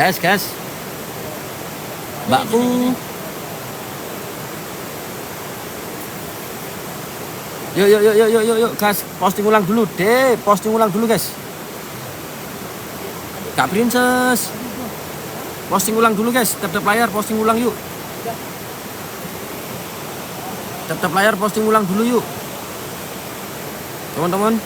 Gas. Mbakku. Yuk, gas. Posting ulang dulu, guys. Kak Princess. Posting ulang dulu, guys. Tap layar, posting ulang yuk. Tap layar, posting ulang dulu yuk. Teman-teman.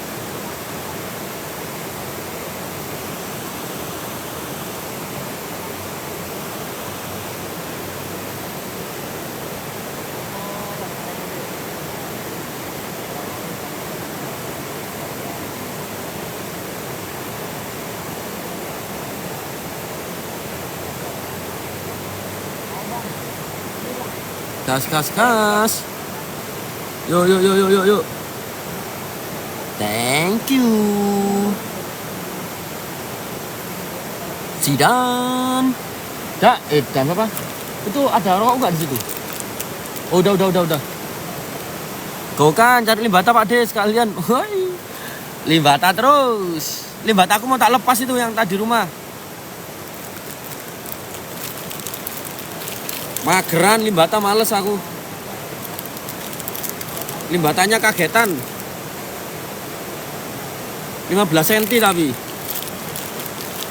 Gas. Yuk. Thank you. Sidan. Dan apa? Itu ada rokok enggak di situ? Oh, udah. Kau kan cari limbata Pak De sekalian. Woi. Limbata terus. Limbata aku mau tak lepas itu yang tadi rumah. Mageran limbata, males aku. Limbatanya kagetan. 15 cm tapi.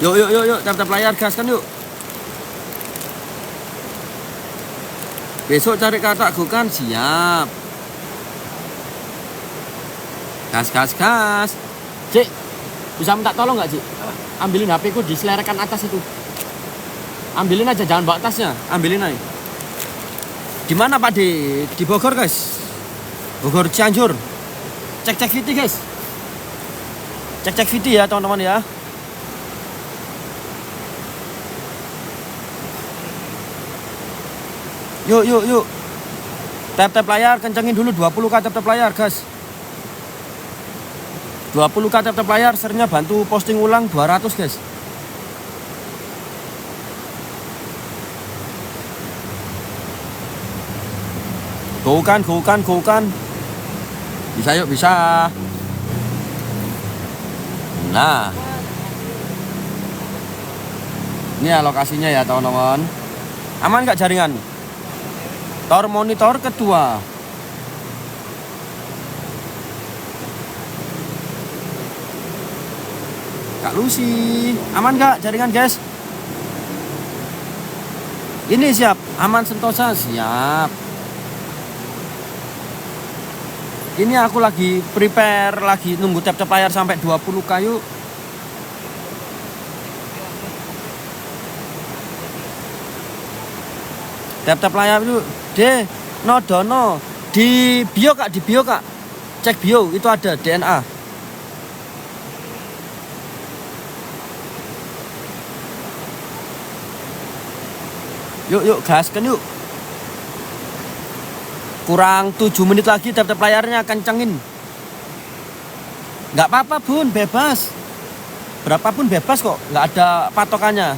Yuk, tap layar, gas kan yuk. Besok cari kakak Gokan, siap. Gas. Cik, bisa minta tolong nggak, Cik? Ambilin HP ku di selerakan atas itu. Ambilin aja, jangan bawa tasnya. Ambilin aja. Di mana Pak De? Di Bogor, guys. Bogor Cianjur. Cek VT, guys. Cek VT ya, teman-teman ya. Yuk. Tap layar, kencengin dulu 20k tap layar, guys. 20k tap layar, share-nya bantu posting ulang 200, guys. Gokan. Bisa. Nah. Ini ya lokasinya ya, teman-teman. Aman nggak jaringan? Tor monitor kedua. Kak Lucy, aman nggak jaringan, guys? Ini siap, aman Sentosa, siap. Ini aku lagi prepare, lagi nunggu tap layar sampai 20k yuk. Tap layar yuk. Dono. Di bio kak. Cek bio, itu ada DNA. Yuk, gas kan yuk. Kurang 7 menit lagi tap layarnya kencengin. Nggak apa-apa bun, bebas. Berapapun bebas kok, nggak ada patokannya.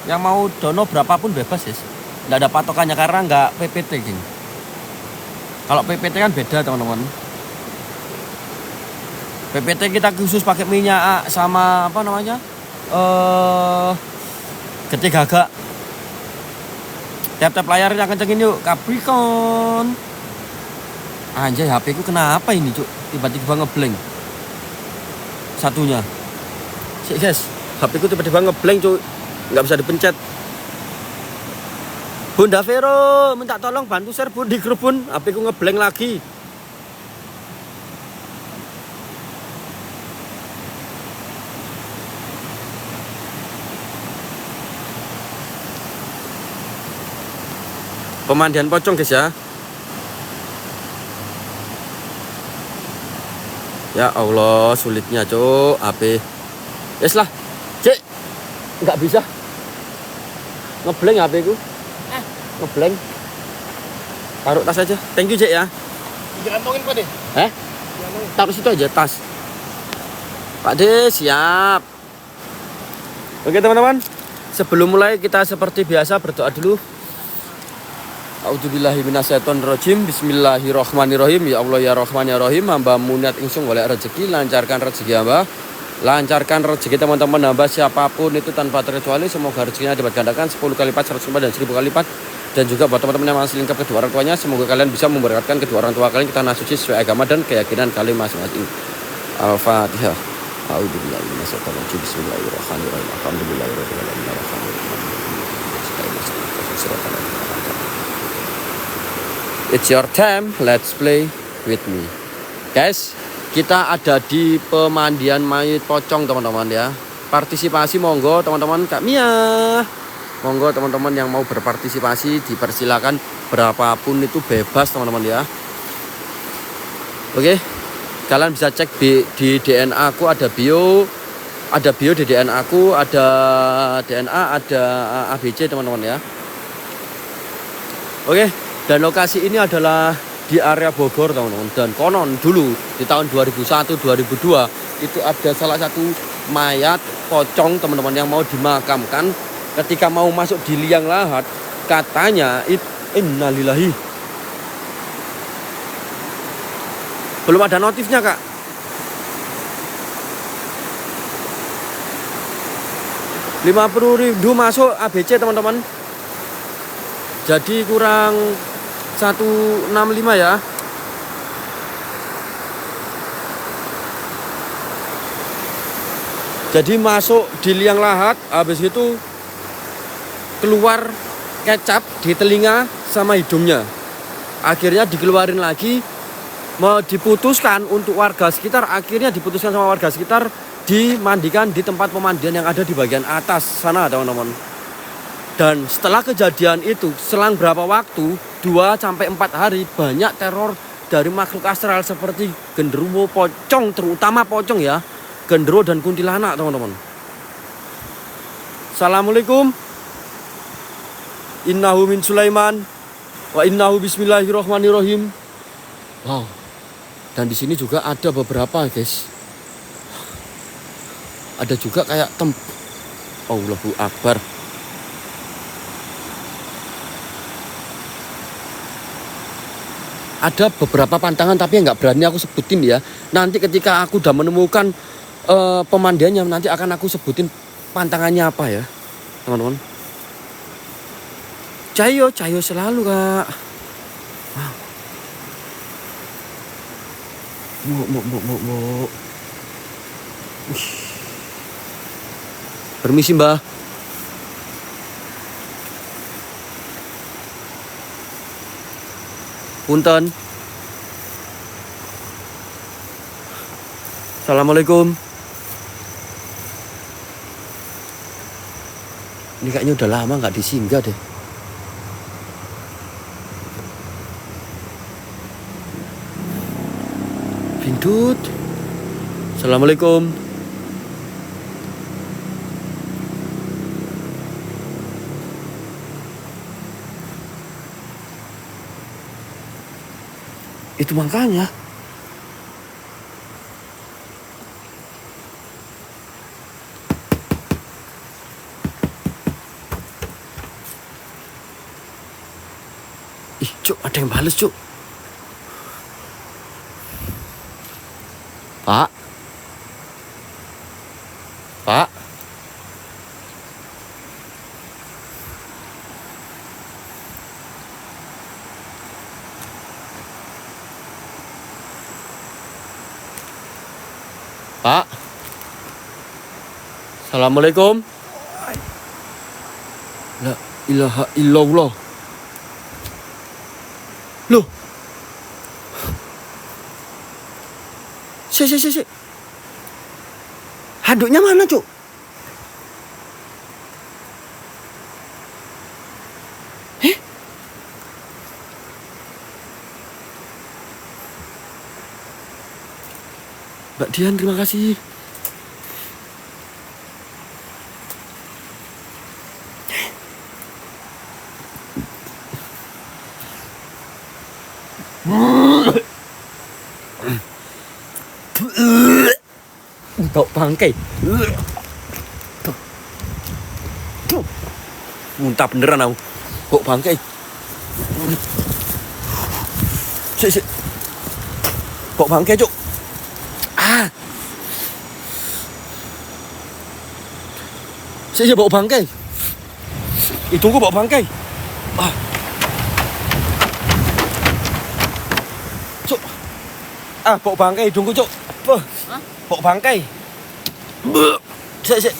Yang mau dono berapapun bebas ya. Nggak ada patokannya karena nggak PPT gini. Kalau PPT kan beda teman-teman. PPT kita khusus pakai minyak sama apa namanya? Gede gagak. Tap layarnya kencengin yuk, Capricorn. Anjay, HP ku kenapa ini, Cuk? Tiba-tiba ngeblank. Satunya. Sik, guys. HP ku tiba-tiba ngeblank, Cuk. Nggak bisa dipencet. Bunda Vero, minta tolong bantu share Bun di grup Bun. HP ku ngeblank lagi. Pemandian pocong, guys ya. Ya Allah, sulitnya Cuk, HP. Yes lah, Cik. Nggak bisa. Ngeblank HP ku. Ngeblank. Taruh tas aja. Thank you, Cik ya. Dikantongin Pak De. Taruh situ aja tas. Pak De, siap. Oke teman-teman, sebelum mulai kita seperti biasa berdoa dulu. A'udzubillahi minasyaitonirrajim. Bismillahirrahmanirrahim. Ya Allah ya Rahman ya Rahim. Hamba niat ingsun golek rezeki, lancarkan rezeki hamba. Lancarkan rezeki teman-teman hamba siapapun itu tanpa terkecuali. Semoga rezekinya dapat gandakan 10 kali lipat, 100 kali lipat, dan 1000 kali lipat. Dan juga buat teman-teman yang masih lengkap kedua orang tuanya, semoga kalian bisa memberkatkan kedua orang tua kalian ke tanah suci sesuai agama dan keyakinan kalian masing-masing. Al-Fatihah. A'udzubillahi minasyaitonir rajim. Bismillahirrahmanirrahim. Alhamdulillahirabbil alamin. It's your time. Let's play with me. Guys, kita ada di pemandian mayit pocong teman-teman ya. Partisipasi monggo teman-teman. Kak Mia, monggo teman-teman yang mau berpartisipasi dipersilakan, berapapun itu bebas teman-teman ya. Oke, kalian bisa cek di DNA aku ada bio di DNA aku, ada DNA, ada ABC teman-teman ya. Oke, dan lokasi ini adalah di area Bogor teman-teman. Dan konon dulu di tahun 2001-2002 itu ada salah satu mayat pocong teman-teman yang mau dimakamkan. Ketika mau masuk di liang lahat, katanya innalillahi. Belum ada notifnya kak. Rp50.000 masuk ABC teman-teman. Jadi kurang 165 ya. Jadi masuk di liang lahat, habis itu keluar kecap di telinga sama hidungnya. Akhirnya dikeluarin lagi, mau diputuskan untuk warga sekitar. Akhirnya diputuskan sama warga sekitar dimandikan di tempat pemandian yang ada di bagian atas sana teman-teman. Dan setelah kejadian itu selang berapa waktu, 2-4 hari, banyak teror dari makhluk astral seperti genderuwo, pocong, terutama pocong ya, genderuwo dan kuntilanak teman-teman. Assalamualaikum. Innahu min Sulaiman wa innahu bismillahirrahmanirrahim. Wow. Dan di sini juga ada beberapa guys. Ada juga kayak Allahu Akbar. Ada beberapa pantangan tapi nggak berani aku sebutin ya. Nanti ketika aku udah menemukan pemandiannya, nanti akan aku sebutin pantangannya apa ya teman-teman. Cayo selalu kak. Mau. Permisi mbah. Punten. Assalamualaikum. Ini kayaknya udah lama nggak disinggah deh. Pindut. Assalamualaikum. Itu makanya. Ih, Cuk, ada yang bales, Cuk. Pak. Pak. Pak. Assalamualaikum. La ilaha illallah. Loh. Si. Handuknya mana, Cuk? Mbak Dian, terima kasih. Bau bangkai. Muntah beneran aku. Bau bangkai. Si. Bau bangkai, Cuk. Saya bawa bangkai. Tunggu bawa bangkai. Ah. Cuk. Bawa bangkai, tunggu, Cuk. Bawa bangkai. Sik.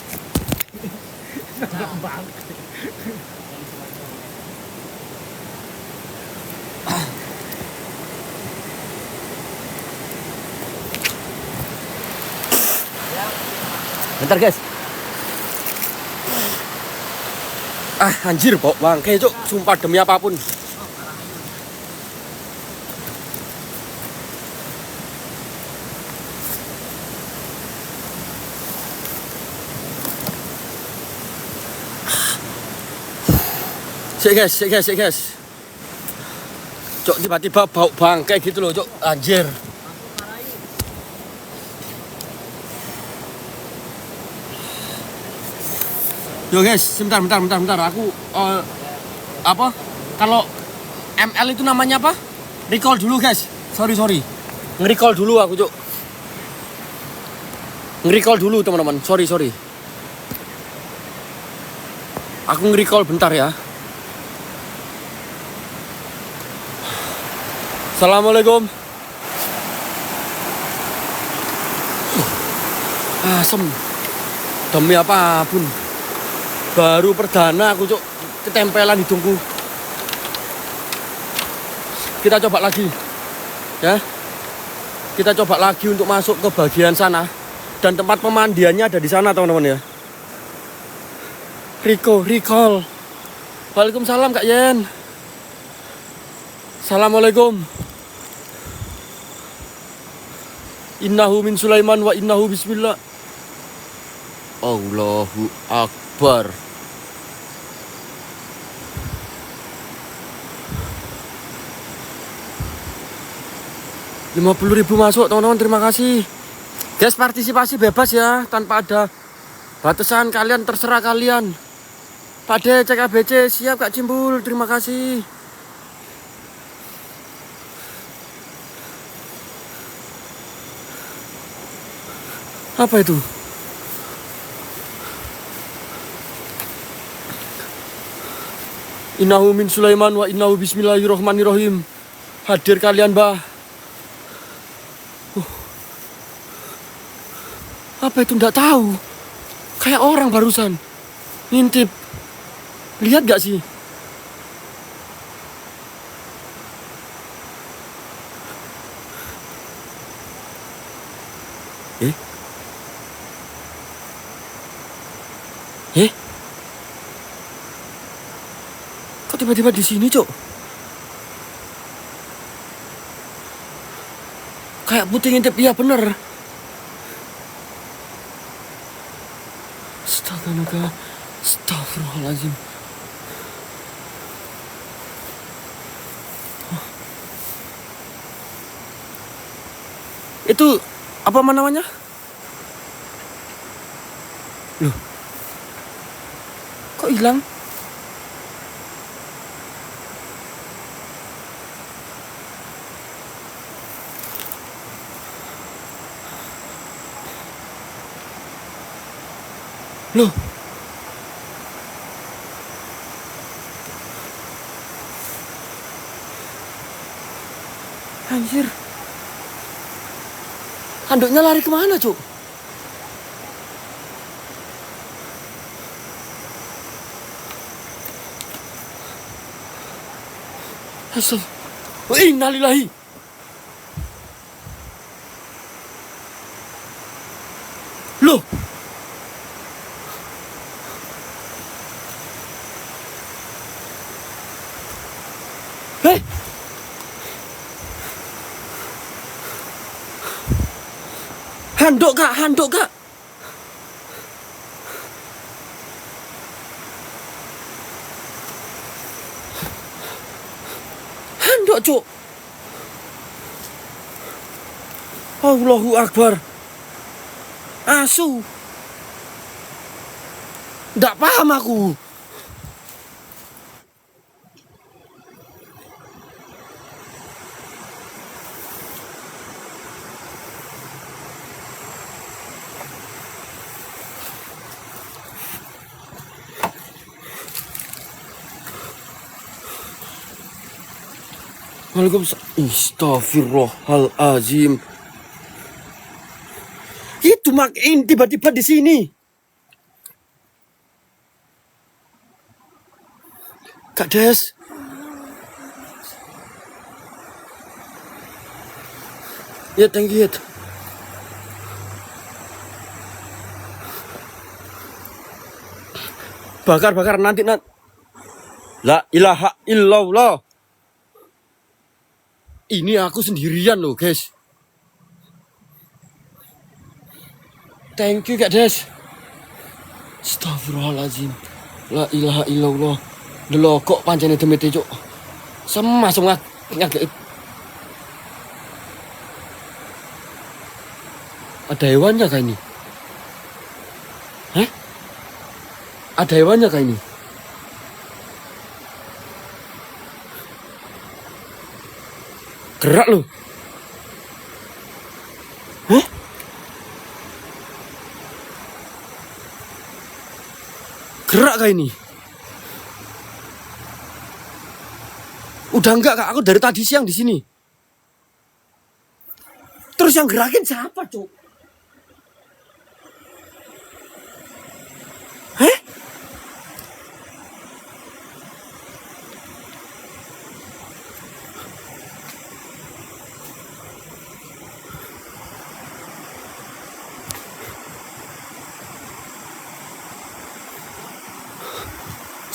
Bentar, guys. Anjir, bawa bangkai, Cuk. Sumpah demi apapun. Sik guys. Cuk, tiba-tiba bau bangkai gitu loh, Cuk. Anjir. Yo guys, sebentar. Aku apa? Kalau ML itu namanya apa? Recall dulu, guys. Sorry. Nge-recall dulu aku, Cuk. Nge-recall dulu, teman-teman. Sorry. Aku nge-recall bentar ya. Assalamualaikum. Asem. Demi apapun. Baru perdana aku, Cuk, ketempelan hidungku. Kita coba lagi. Ya. Kita coba lagi untuk masuk ke bagian sana. Dan tempat pemandiannya ada di sana, teman-teman ya. Recall. Waalaikumsalam, Kak Yen. Assalamualaikum. Innahu min Sulaiman wa innahu bismillah. Allahu Akbar. Rp50.000 masuk, teman-teman. Terima kasih. Guys, partisipasi bebas ya, tanpa ada batasan. Kalian terserah kalian. Pak D, CKBC, siap Kak Cimbul. Terima kasih. Apa itu? Innahu min Sulaiman wa innahu bismillahirrahmanirrahim. Hadir kalian, Mbah. Apa itu? Nggak tahu. Kayak orang barusan ngintip. Lihat gak sih? Kok tiba-tiba di sini, Cuk? Kayak putih ngintip. Iya bener. Astagfirullahaladzim. Itu apa namanya? Loh, kok hilang? Loh, anjir. Handuknya lari kemana, Cuk? Innalillahi. Loh, handuk kak. Handuk, Cuk. Allahu Akbar. Asu. Nggak paham aku. Waalaikumsalam. Astagfirullahalazim. Itu makin tiba-tiba di sini. Kak Des. Ya, thank you. Bakar nanti. La ilaha illallah. Ini aku sendirian loh, guys. Thank you, Kak Des. Astagfirullahaladzim. La ilaha illallah. Delok kok pancene demite, Cuk. Semas ngagek. Ada hewannya kah ini? Hah? Ada hewannya kah ini? Gerak loh. Hah? Gerak kah ini? Udah enggak, Kak? Aku dari tadi siang di sini. Terus yang gerakin siapa, Cuk? Hah?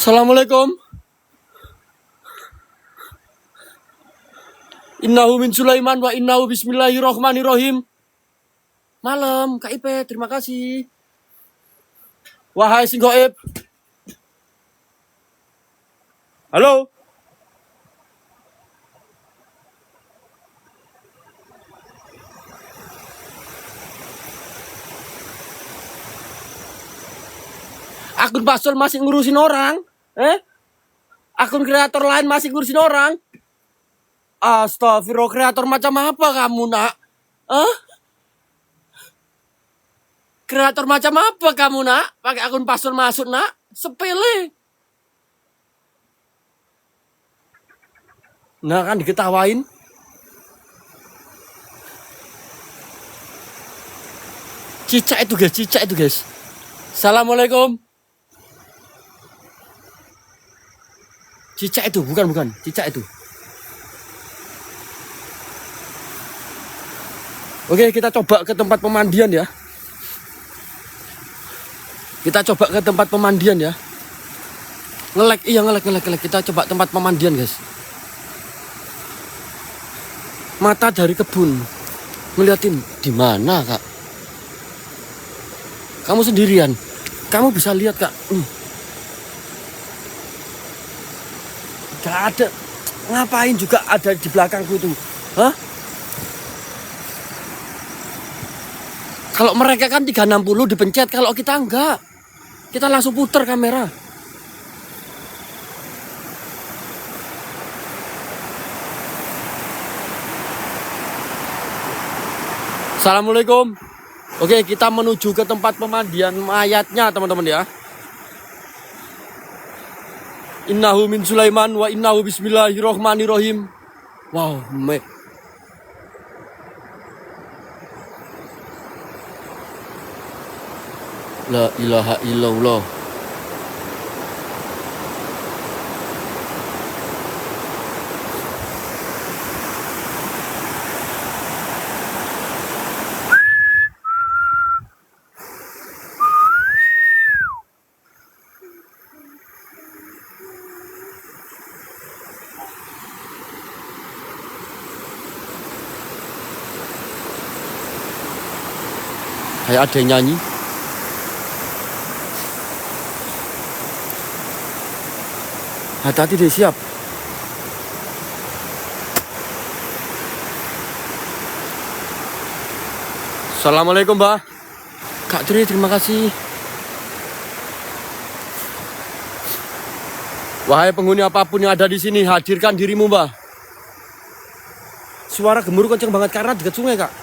Assalamualaikum. Innahu min Sulaiman wa innahu bismillahirrahmanirrahim. Malam, Kak Ipe, terima kasih. Wahai sing gaib. Halo. Akun Pasol masih ngurusin orang? Akun kreator lain masih ngurusin orang? Astagfirullah, kreator macam apa kamu, Nak? Kreator macam apa kamu, Nak? Pakai akun Pasol masuk, Nak? Sepele. Nah, kan diketawain. Cicak itu, guys. Assalamualaikum. Cicak itu, bukan. Cicak itu. Oke, kita coba ke tempat pemandian ya. Ngelek. Kita coba tempat pemandian, guys. Mata dari kebun. Ngeliatin di mana, Kak? Kamu sendirian. Kamu bisa lihat, Kak. Gak ada. Ngapain juga ada di belakangku itu? Hah? Kalau mereka kan 360 dipencet, kalau kita enggak. Kita langsung putar kamera. Assalamualaikum. Oke, kita menuju ke tempat pemandian mayatnya, teman-teman ya. Innahu min Sulaiman wa innahu bismillahirrahmanirrahim. Wow, La ilaha illallah. Kayak ada yang nyanyi. Hati-hati deh, siap. Assalamualaikum, Mbak. Kak Tri, terima kasih. Wahai penghuni apapun yang ada di sini, hadirkan dirimu, Mbak. Suara gemuruh kenceng banget karena dekat sungai, Kak.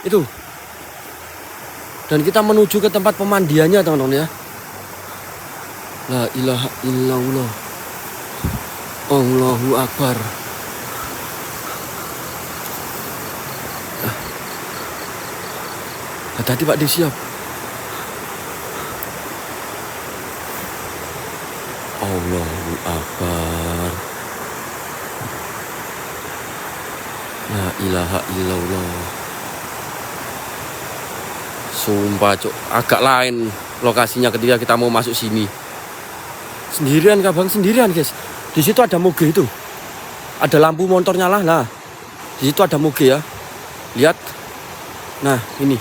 Itu. Dan kita menuju ke tempat pemandiannya, teman-teman ya. La ilaha illallah. Allahu Akbar. Hati-hati Pak D, siap. Allahu Akbar. La ilaha illallah. Sumpah cok, agak lain lokasinya ketika kita mau masuk sini. Sendirian Kak Bang, sendirian guys. Di situ ada moge itu. Ada lampu motor nyala. Nah, di situ ada moge ya. Lihat. Nah, ini.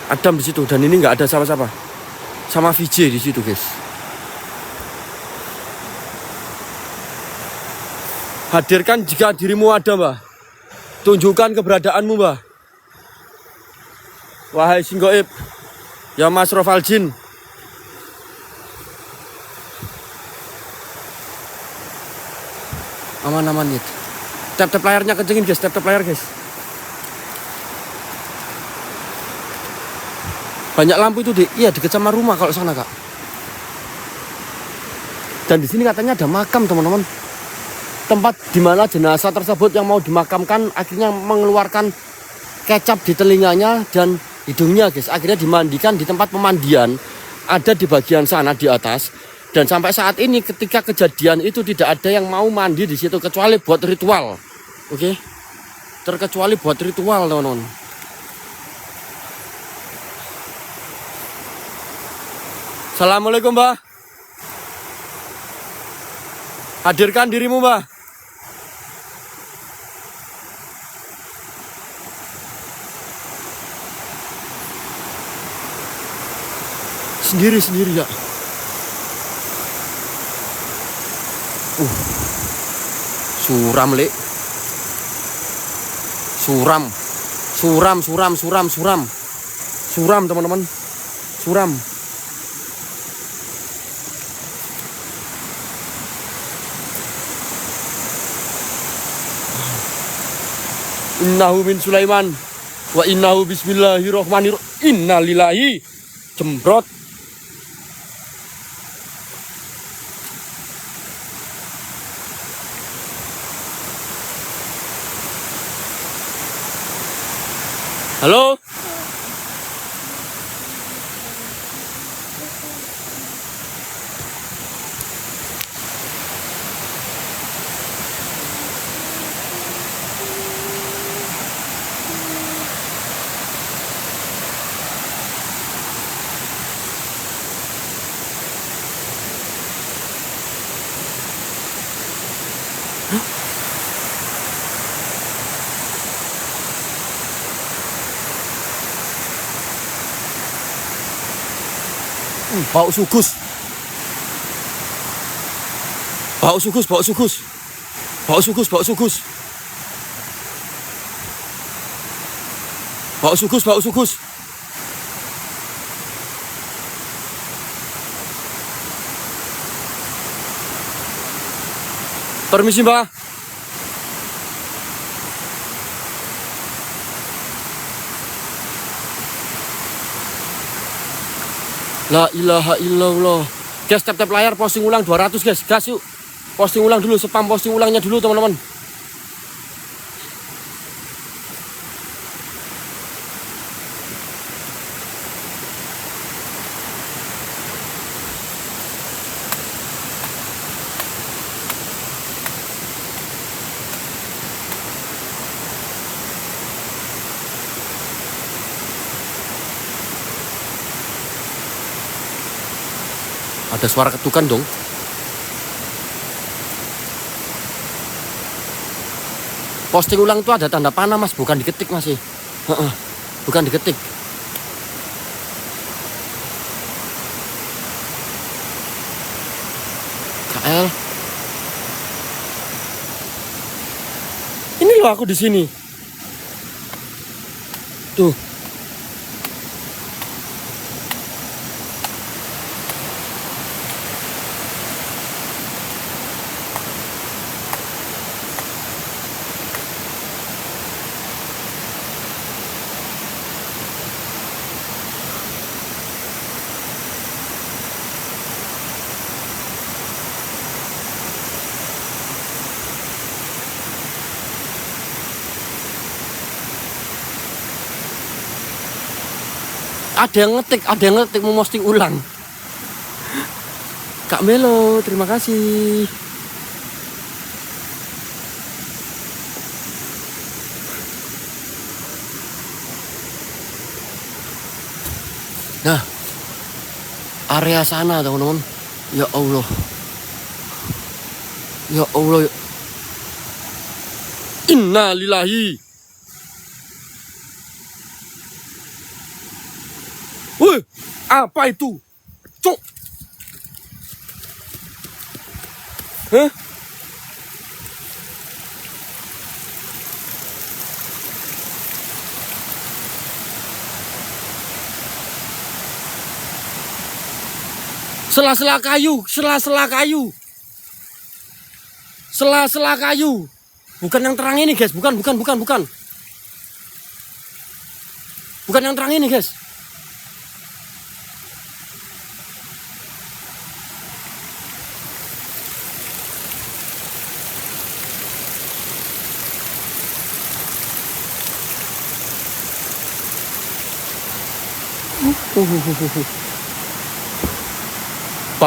Adam di situ dan ini nggak ada siapa-siapa. Sama VJ di situ, guys. Hadirkan jika dirimu ada, Mbah. Tunjukkan keberadaanmu, Mbah. Wahai sing gaib, ya Masrofal Jin. Aman-aman ya. Tap-tap layarnya kencengin guys, tap-tap layar guys. Banyak lampu itu iya dekat sama rumah kalau sana Kak. Dan di sini katanya ada makam teman-teman. Tempat di mana jenazah tersebut yang mau dimakamkan akhirnya mengeluarkan kecap di telinganya dan hidungnya guys. Akhirnya dimandikan di tempat pemandian ada di bagian sana di atas. Dan sampai saat ini ketika kejadian itu tidak ada yang mau mandi di situ kecuali buat ritual. Oke. Terkecuali buat ritual, teman-teman. Assalamualaikum, Mbah. Hadirkan dirimu, Mbah. Sendiri-sendiri ya. Suram, Lek. Suram, teman-teman. Suram. Innahu min Sulaiman wa innahu bismillahirrahmanirrahim. Innalillahi. Jembrot. Halo? Bau sugus. Bau sugus. Permisi, Mbak. La ilaha illallah. Guys, tap-tap layar, posting ulang 200 guys. Gas yuk. Posting ulang dulu, spam posting ulangnya dulu teman-teman. Ada suara ketukan dong. Posting ulang tuh ada tanda panah mas, bukan diketik masih. Bukan diketik. KL. Ini loh aku di sini. Tuh. Ada yang ngetik mau posting ulang. Kak Melo, terima kasih. Nah, area sana teman-teman. Ya Allah. Ya Allah. Innalillahi. Wih, apa itu? Cuk. Hah? Sela-sela kayu, sela-sela kayu. Sela-sela kayu. Bukan yang terang ini, guys. Bukan. Bukan yang terang ini, guys.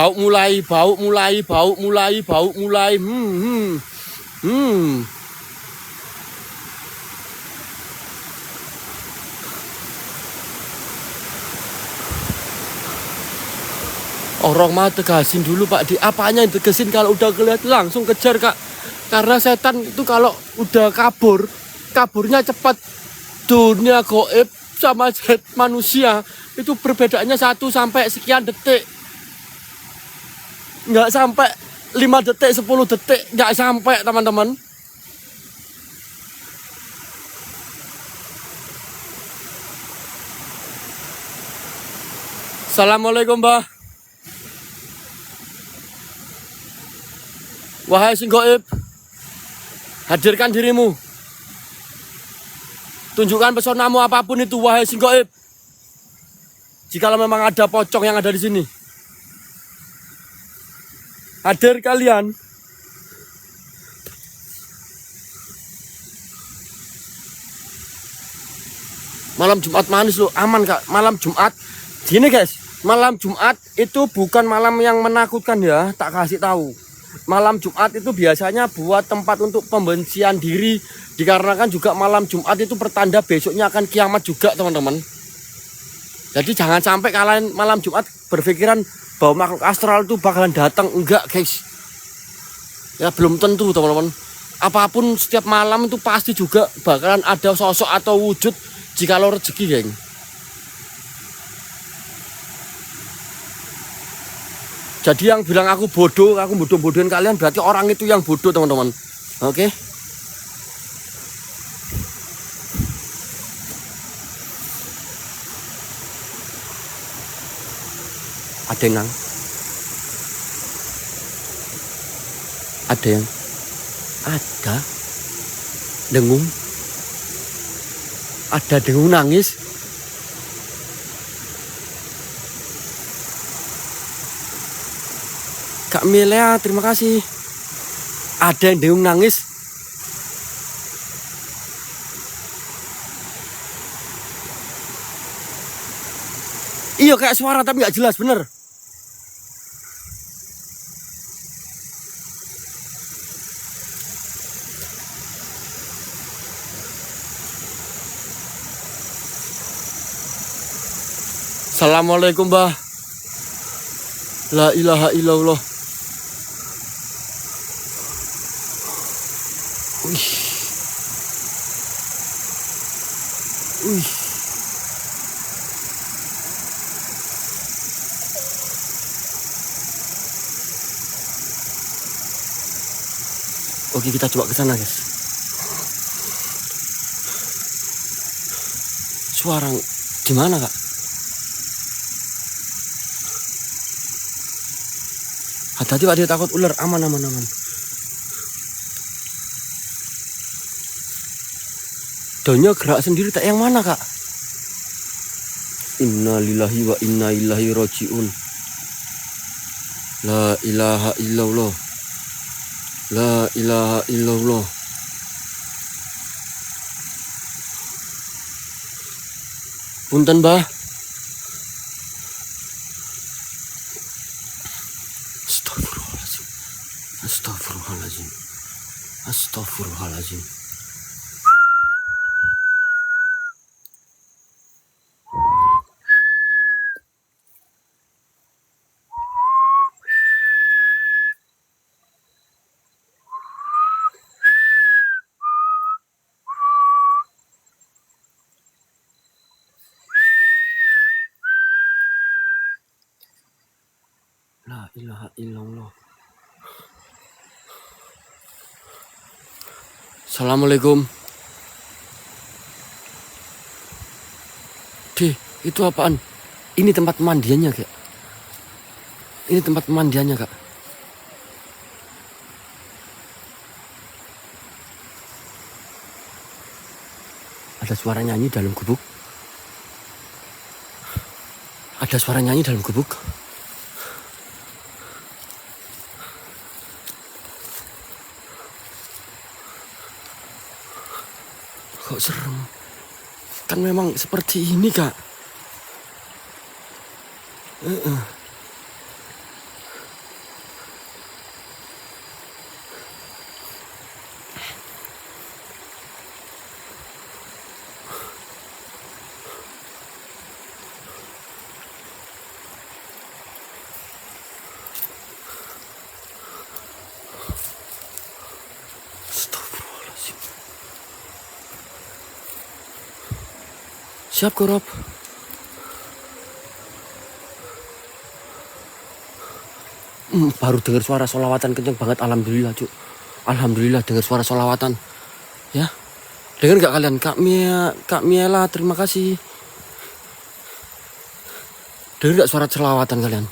Bau mulai. Orang mah tegasin dulu Pak Di. Apanya yang tegasin? Kalau udah kelihatan langsung kejar Kak. Karena setan itu kalau udah kaburnya cepat. Dunia goib sama manusia itu perbedaannya 1 sampai sekian detik. Nggak sampai 5 detik, 10 detik. Nggak sampai teman-teman. Assalamualaikum Mbah. Wahai sing gaib, hadirkan dirimu. Tunjukkan pesonamu apapun itu, wahai sing gaib. Jikalau memang ada pocong yang ada di sini, hadir kalian. Malam Jumat manis loh, aman Kak. Malam Jumat, gini guys, malam Jumat itu bukan malam yang menakutkan ya, tak kasih tahu. Malam Jumat itu biasanya buat tempat untuk pembencian diri. Dikarenakan juga malam Jumat itu pertanda besoknya akan kiamat juga teman-teman. Jadi jangan sampai kalian malam Jumat berpikiran bahwa makhluk astral itu bakalan datang. Enggak guys. Ya belum tentu teman-teman. Apapun setiap malam itu pasti juga bakalan ada sosok atau wujud jikalau rezeki geng. Jadi yang bilang aku bodoh-bodohin kalian berarti orang itu yang bodoh teman-teman. Oke. Ada yang dengung. Ada dengung nangis. Kak Milea, terima kasih. Ada yang dengung nangis. Iya kayak suara tapi nggak jelas bener. Assalamualaikum Mbah. La ilaha illallah. Wih. Oke, kita coba ke sana, guys. Suara di mana, Kak? Hati-hati Pak, dia takut ular. Aman. Daunnya gerak sendiri, tak yang mana Kak? Innalillahi wa inna ilaihi rajiun. La ilaha illallah. La ilaha illallah. Punten Mbah. Astagfirullahaladzim. La ilaha illallah. Assalamualaikum. Itu apaan? Ini tempat pemandiannya, Kak. Ini tempat pemandiannya, Kak. Ada suara nyanyi dalam gubuk. Ada suara nyanyi dalam gubuk. Kok serem? Kan memang seperti ini, Kak. Astagfirullahaladzim. Siap, Rob. Baru dengar suara sholawatan kenceng banget. Alhamdulillah, Cuk. Alhamdulillah dengar suara sholawatan. Ya. Dengar gak kalian? Kak Miela, terima kasih. Dengar gak suara sholawatan kalian?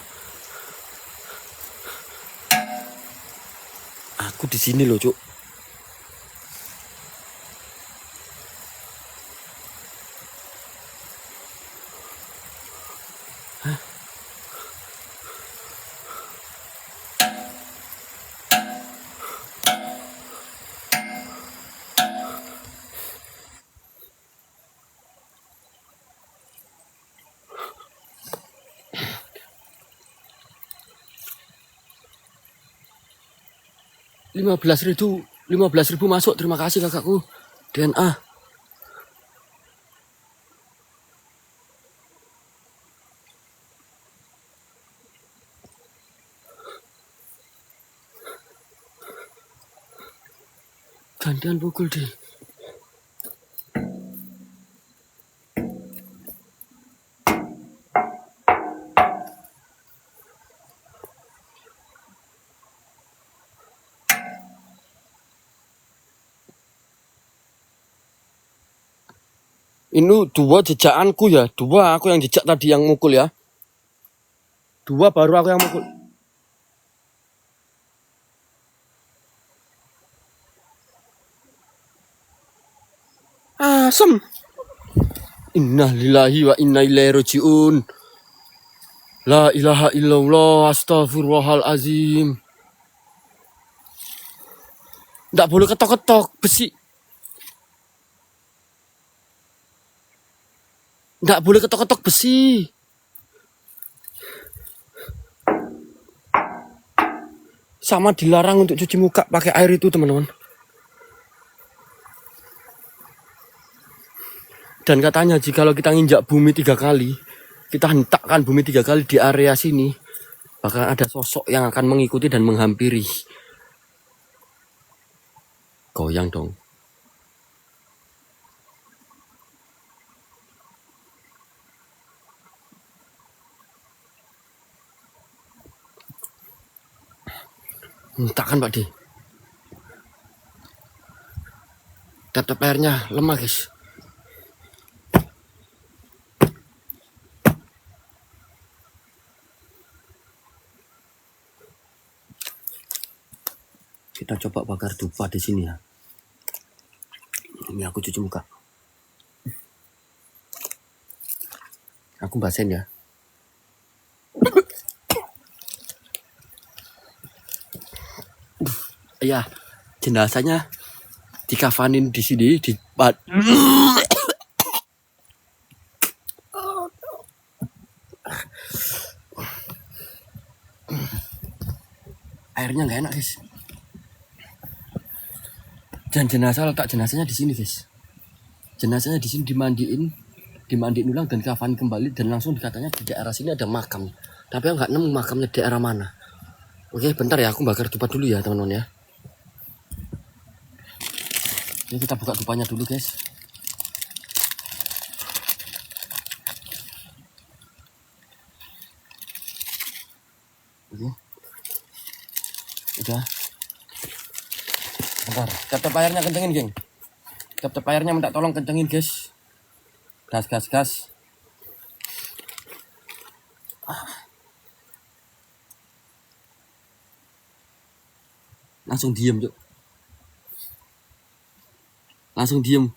Aku di sini loh, Cuk. $15.000 masuk. Terima kasih kakakku. DNA. Gantian pukul deh. Ini 2 jejakanku ya. 2 aku yang jejak tadi yang mukul ya. 2 baru aku yang mukul. Asem. Innalillahi wa inna ilaihi rajiun. La ilaha illallah. Astagfirullahalazim. Nggak boleh ketok-ketok besi. Nggak boleh ketok-ketok besi. Sama dilarang untuk cuci muka pakai air itu, teman-teman. Dan katanya jika kita nginjak bumi 3 kali, kita hentakkan bumi 3 kali di area sini, bakal ada sosok yang akan mengikuti dan menghampiri. Goyang dong. Hentakkan, Pak D. Tap airnya lemah, guys. Kita coba bakar dupa di sini ya. Ini aku cuci muka. Aku basen ya. Ya, jenazahnya dikafanin di sini di airnya nggak enak, guys. Dan jenazah, letak jenazahnya di sini guys. Jenazahnya di sini dimandiin ulang dan kafan kembali, dan langsung dikatanya di daerah sini ada makam. Tapi aku nggak nemu makamnya daerah mana. Oke, bentar ya, aku bakar dupa dulu ya teman-teman ya. Ini kita buka dupanya dulu guys. Oke. Udah. Bentar, tap airnya kencengin geng. Tap airnya minta tolong kencengin guys. Gas. Langsung diem yuk. Langsung diem.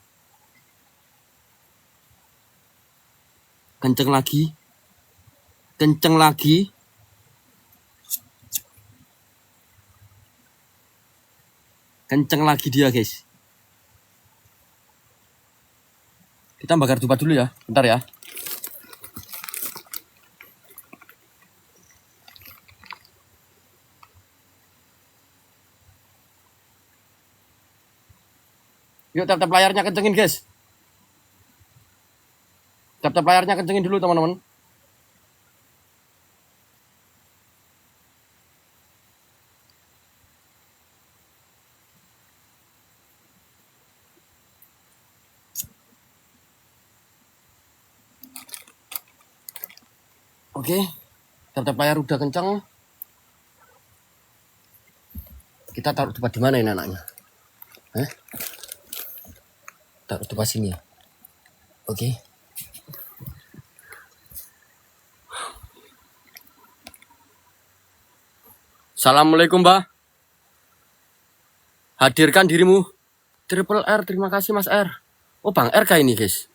Kenceng lagi. Kenceng lagi. Kenceng lagi dia guys. Kita bakar dupa dulu ya. Bentar ya. Yuk tap layarnya kencengin guys. Tap layarnya kencengin dulu teman-teman. Oke, tap layar udah kencang. Kita taruh dupa di mana ini anaknya? Taruh dupa sini ya. Oke. Assalamualaikum Mbak. Hadirkan dirimu. Triple R, terima kasih Mas R. Oh Bang R kayak ini guys.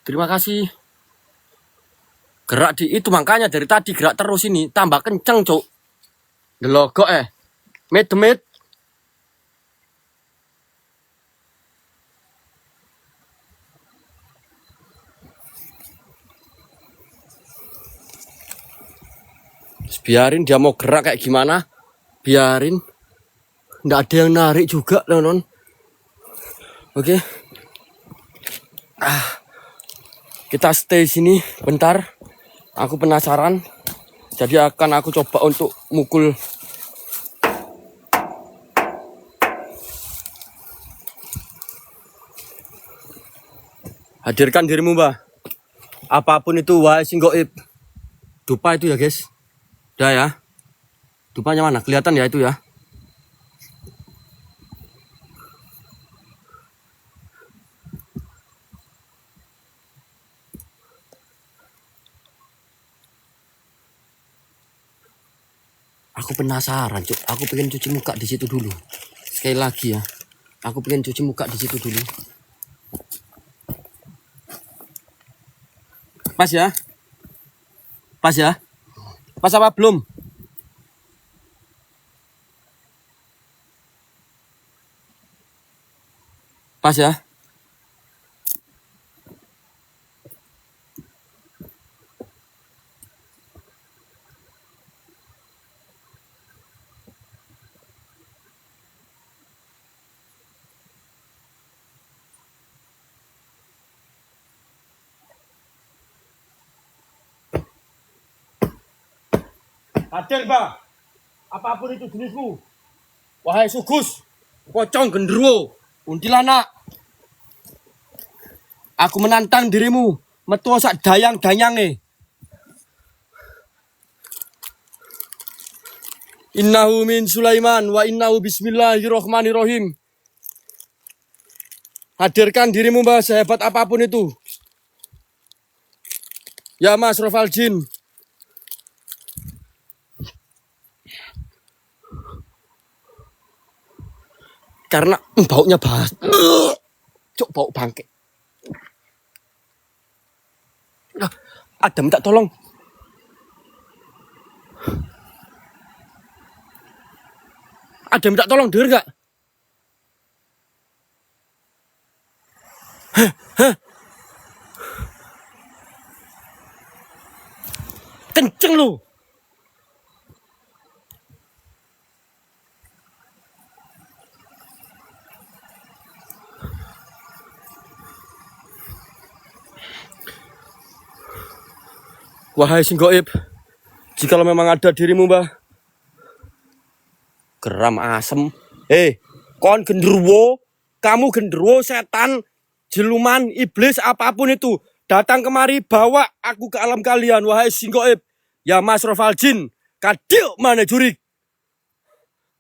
Terima kasih. Gerak di itu, makanya dari tadi gerak terus ini. Tambah kenceng cuk. Delogok Med. Biarin dia mau gerak kayak gimana. Biarin. Nggak ada yang narik juga teman-teman. Oke. Kita stay sini bentar. Aku penasaran. Jadi akan aku coba untuk mukul. Hadirkan dirimu Mbak. Apapun itu, wahai sing goib. Dupa itu ya guys. Udah ya. Dupanya mana? Kelihatan ya itu ya. Aku penasaran, cuk. Aku pengen cuci muka di situ dulu. Sekali lagi ya. Aku pengen cuci muka di situ dulu. Pas ya? Pas ya? Pas apa belum? Pas ya? Hadir Mbak. Apapun itu jenismu. Wahai sugus, pocong gendruwo, kuntilanak. Aku menantang dirimu, metu sak dayang-dayange. Innahu min Sulaiman wa innahu bismillahirrohmanirrohim. Hadirkan dirimu Mbak, sehebat apapun itu. Ya Mas Rofal Jin. Karena baunya bahas. Cuk, bau bangke. Ada minta tolong. Ada minta tolong, denger gak? Kenceng lu. Wahai sing gaib, jikalau memang ada dirimu, Mbah. Geram asem. Kon genderuwo, kamu genderuwo, setan, jeluman, iblis, apapun itu. Datang kemari, bawa aku ke alam kalian, wahai sing gaib. Ya Masrofal Jin, kadil mana jurik.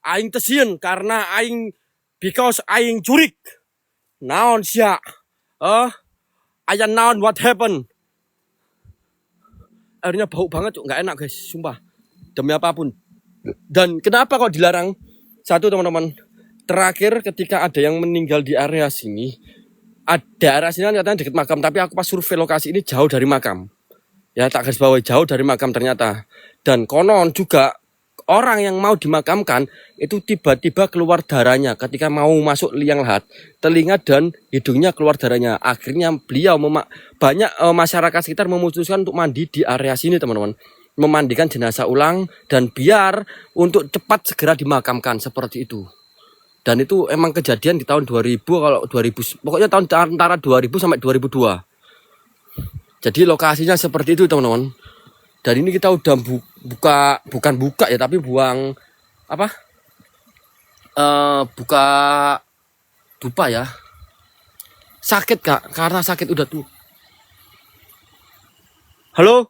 Aing tesien karena aing because aing jurik. Naon sia? Ayan naon what happened? Airnya bau banget, nggak enak guys, sumpah. Demi apapun. Dan kenapa kok dilarang? Satu teman-teman, terakhir ketika ada yang meninggal di area sini, area sini kan katanya dekat makam, tapi aku pas survei lokasi ini jauh dari makam. Ya tak garis bawahi, jauh dari makam ternyata. Dan konon juga orang yang mau dimakamkan itu tiba-tiba keluar darahnya ketika mau masuk liang lahat, telinga dan hidungnya keluar darahnya. Akhirnya beliau banyak masyarakat sekitar memutuskan untuk mandi di area sini teman-teman, memandikan jenazah ulang dan biar untuk cepat segera dimakamkan seperti itu. Dan itu emang kejadian di tahun 2000, kalau 2000 pokoknya tahun antara 2000 sampai 2002. Jadi lokasinya seperti itu teman-teman. Dan ini kita udah bukan buka ya, tapi buang apa? Buka dupa ya. Sakit Kak, karena sakit udah tuh. Halo?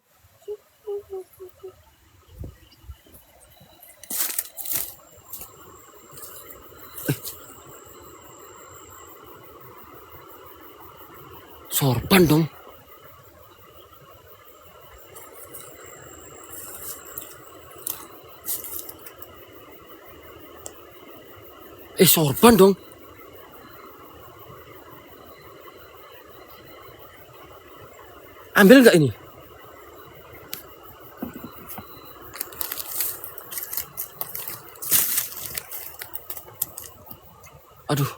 Sorban dong. Sorban dong. Ambil nggak ini? Aduh.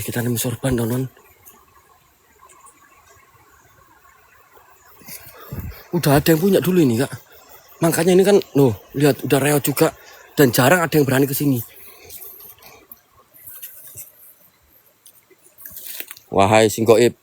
Kita nemu sorban donon. Udah ada yang punya dulu ini Kak. Makanya ini kan, lihat udah reot juga dan jarang ada yang berani ke sini. Wahai sing gaib.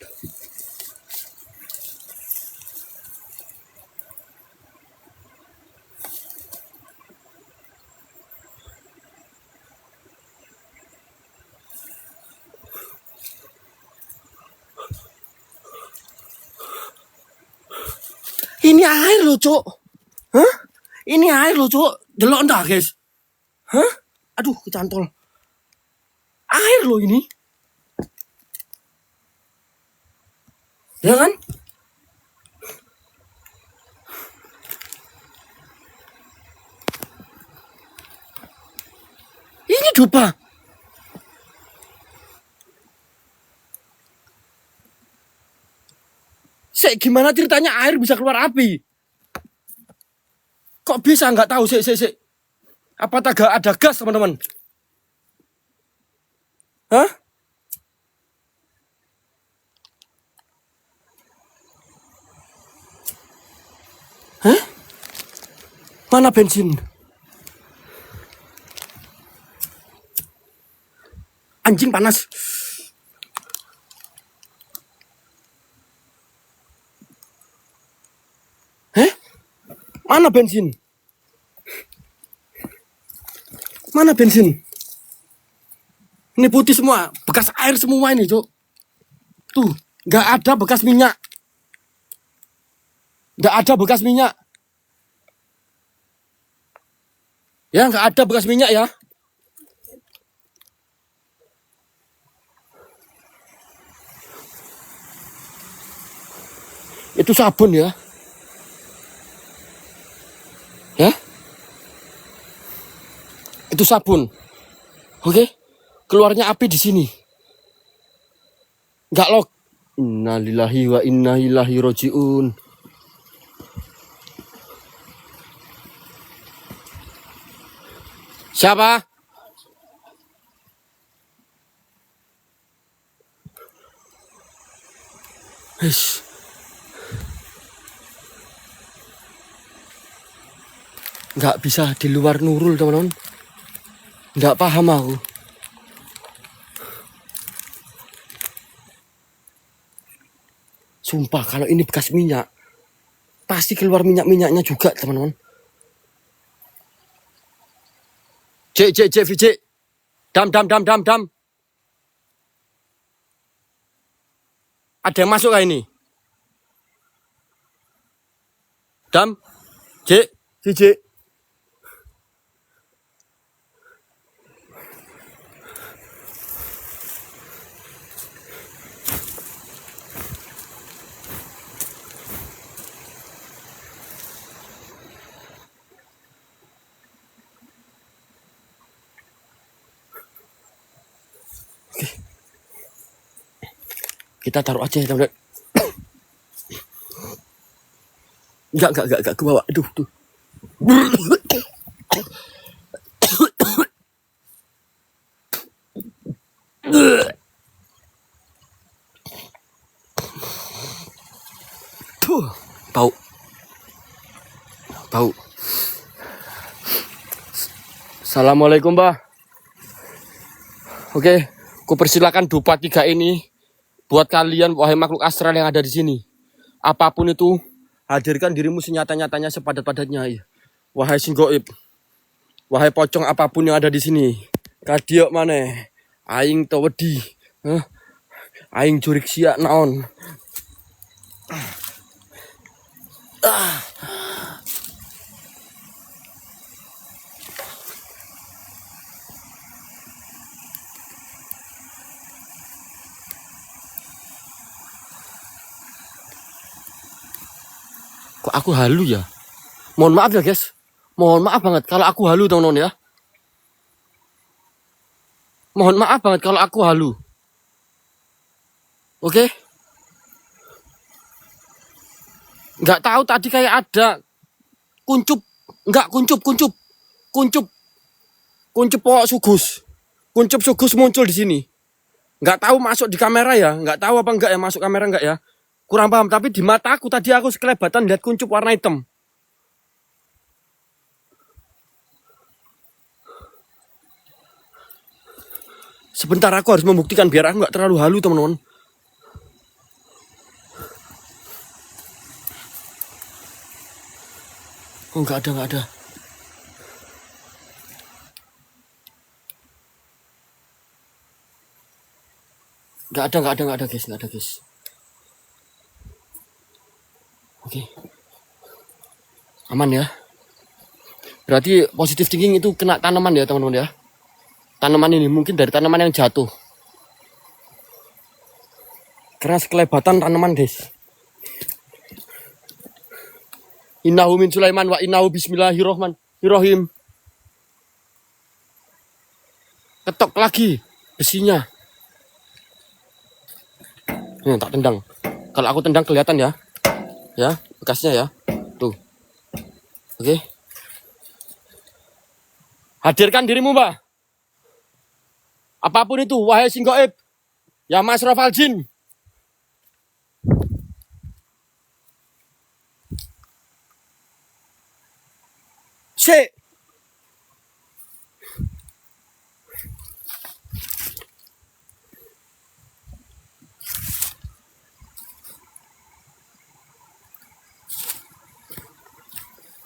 Ini air loh, Cok. Hah? Ini air loh, Cok. Delok ndak, guys? Hah? Aduh, kecantol. Air loh ini. Ya kan? Ini dupa. Gimana ceritanya air bisa keluar api? Kok bisa? Nggak tahu. Apa ada gas, teman-teman? Hah? Hah? Mana bensin? Anjing panas. Mana bensin? Mana bensin? Ini putih semua, bekas air semua ini, Cok. Tuh, nggak ada bekas minyak. Nggak ada bekas minyak. Ya, nggak ada bekas minyak ya. Itu sabun ya. Ya? Itu sabun. Oke? Keluarnya api di sini. Enggak loh. Innalillahi wa inna ilaihi rajiun. Siapa? Nggak bisa di luar Nurul, teman-teman. Nggak paham aku. Sumpah, kalau ini bekas minyak, pasti keluar minyak-minyaknya juga, teman-teman. Cek, VJ. Dam. Ada yang masuk kah ini? Dam, Cek, VJ. Kita taruh aja ya, teman-teman. Enggak ke bawah. Aduh, tuh. Tuh, bau. Assalamualaikum, Mbah. Oke, kupersilakan dupa 3 ini buat kalian, wahai makhluk astral yang ada di sini. Apapun itu, hadirkan dirimu senyata-nyatanya, sepadat-padatnya. Wahai sing goib, wahai pocong apapun yang ada di sini. Kadiok maneh, aing to wedi. Aing jurik sia naon. Kok aku halu ya? Mohon maaf ya, guys. Mohon maaf banget kalau aku halu, teman-teman ya. Mohon maaf banget kalau aku halu. Oke? Nggak tahu tadi kayak ada kuncup. Enggak, kuncup pokok sugus. Kuncup sugus muncul di sini. Nggak tahu masuk di kamera ya. Nggak tahu apa enggak ya masuk kamera enggak ya. Kurang paham, tapi di mata aku tadi aku sekelebatan lihat kuncup warna hitam. Sebentar, aku harus membuktikan biar aku nggak terlalu halu, teman-teman. Oh, nggak ada. Nggak ada guys. Oke. Aman ya. Berarti positive thinking itu kena tanaman ya, teman-teman ya. Tanaman ini mungkin dari tanaman yang jatuh. Karena sekelebatan tanaman, guys. Innahu min Sulaiman wa innahu bismillahirrahmanirrahim. Ketok lagi besinya. Nih, tak tendang. Kalau aku tendang kelihatan ya. Ya, bekasnya ya. Tuh. Oke. Hadirkan dirimu, Mbak. Apapun itu, wahai sing gaib. Ya Masrafal Jin. Sik.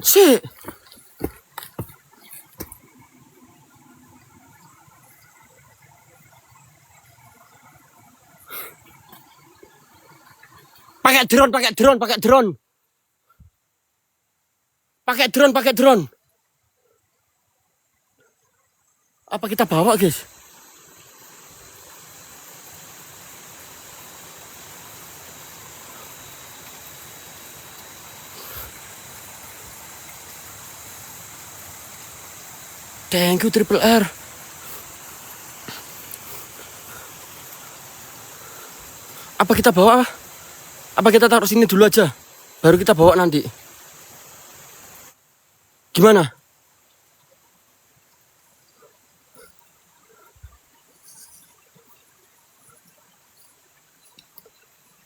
Sik. Pakai drone. Pakai drone. Apa kita bawa, guys? Thank you Triple R. Apa kita bawa? Apa kita taruh sini dulu aja? Baru kita bawa nanti. Gimana?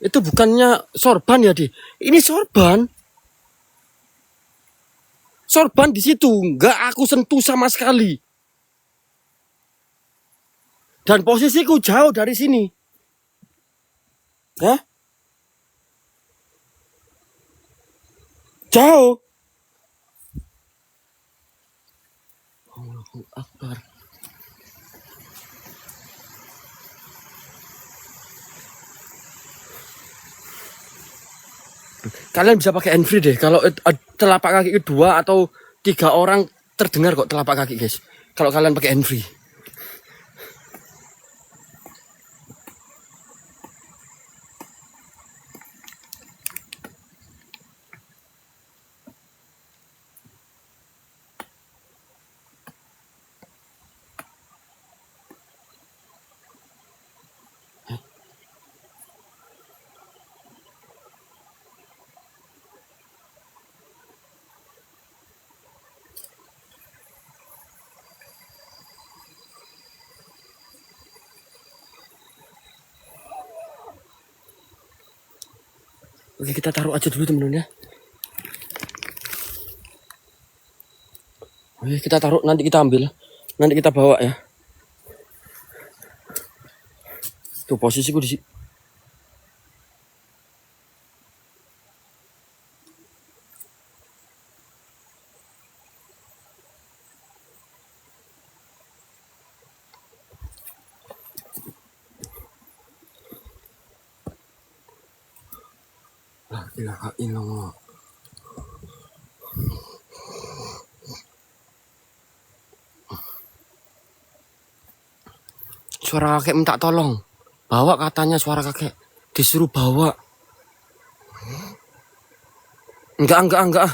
Itu bukannya sorban ya, Di? Ini sorban. Sorban di situ, nggak aku sentuh sama sekali. Dan posisiku jauh dari sini. Ya? Jauh. Allahu Akbar. Kalian bisa pakai handfree deh. Kalau telapak kaki kedua atau 3 orang terdengar kok telapak kaki guys. Kalau kalian pakai handfree. Oke, kita taruh aja dulu temen-temen ya. Oke, kita taruh, nanti kita ambil. Nanti kita bawa ya. Tuh posisiku di sini. La ilaha illallah. Suara kakek minta tolong. Bawa katanya suara kakek. Disuruh bawa. Enggak.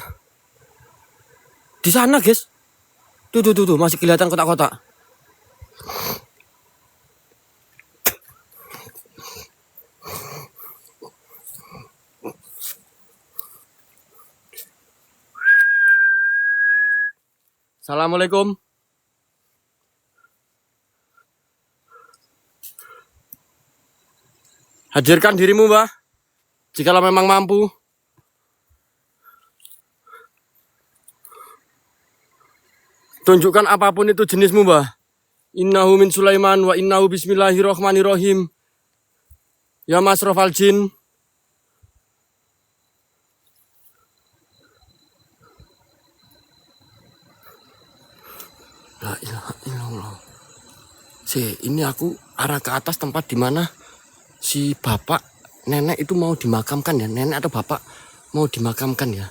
Di sana guys. Tuh. Masih kelihatan kotak-kotak. Assalamualaikum. Hadirkan dirimu, Mbah. Jikalau memang mampu. Tunjukkan apapun itu jenismu, Mbah. Innahu min Sulaiman wa innahu bismillahirrahmanirrahim. Ya masrofal jin. La ilaha illallah. Ini aku arah ke atas tempat dimana si bapak nenek itu mau dimakamkan ya. Nenek atau bapak mau dimakamkan ya.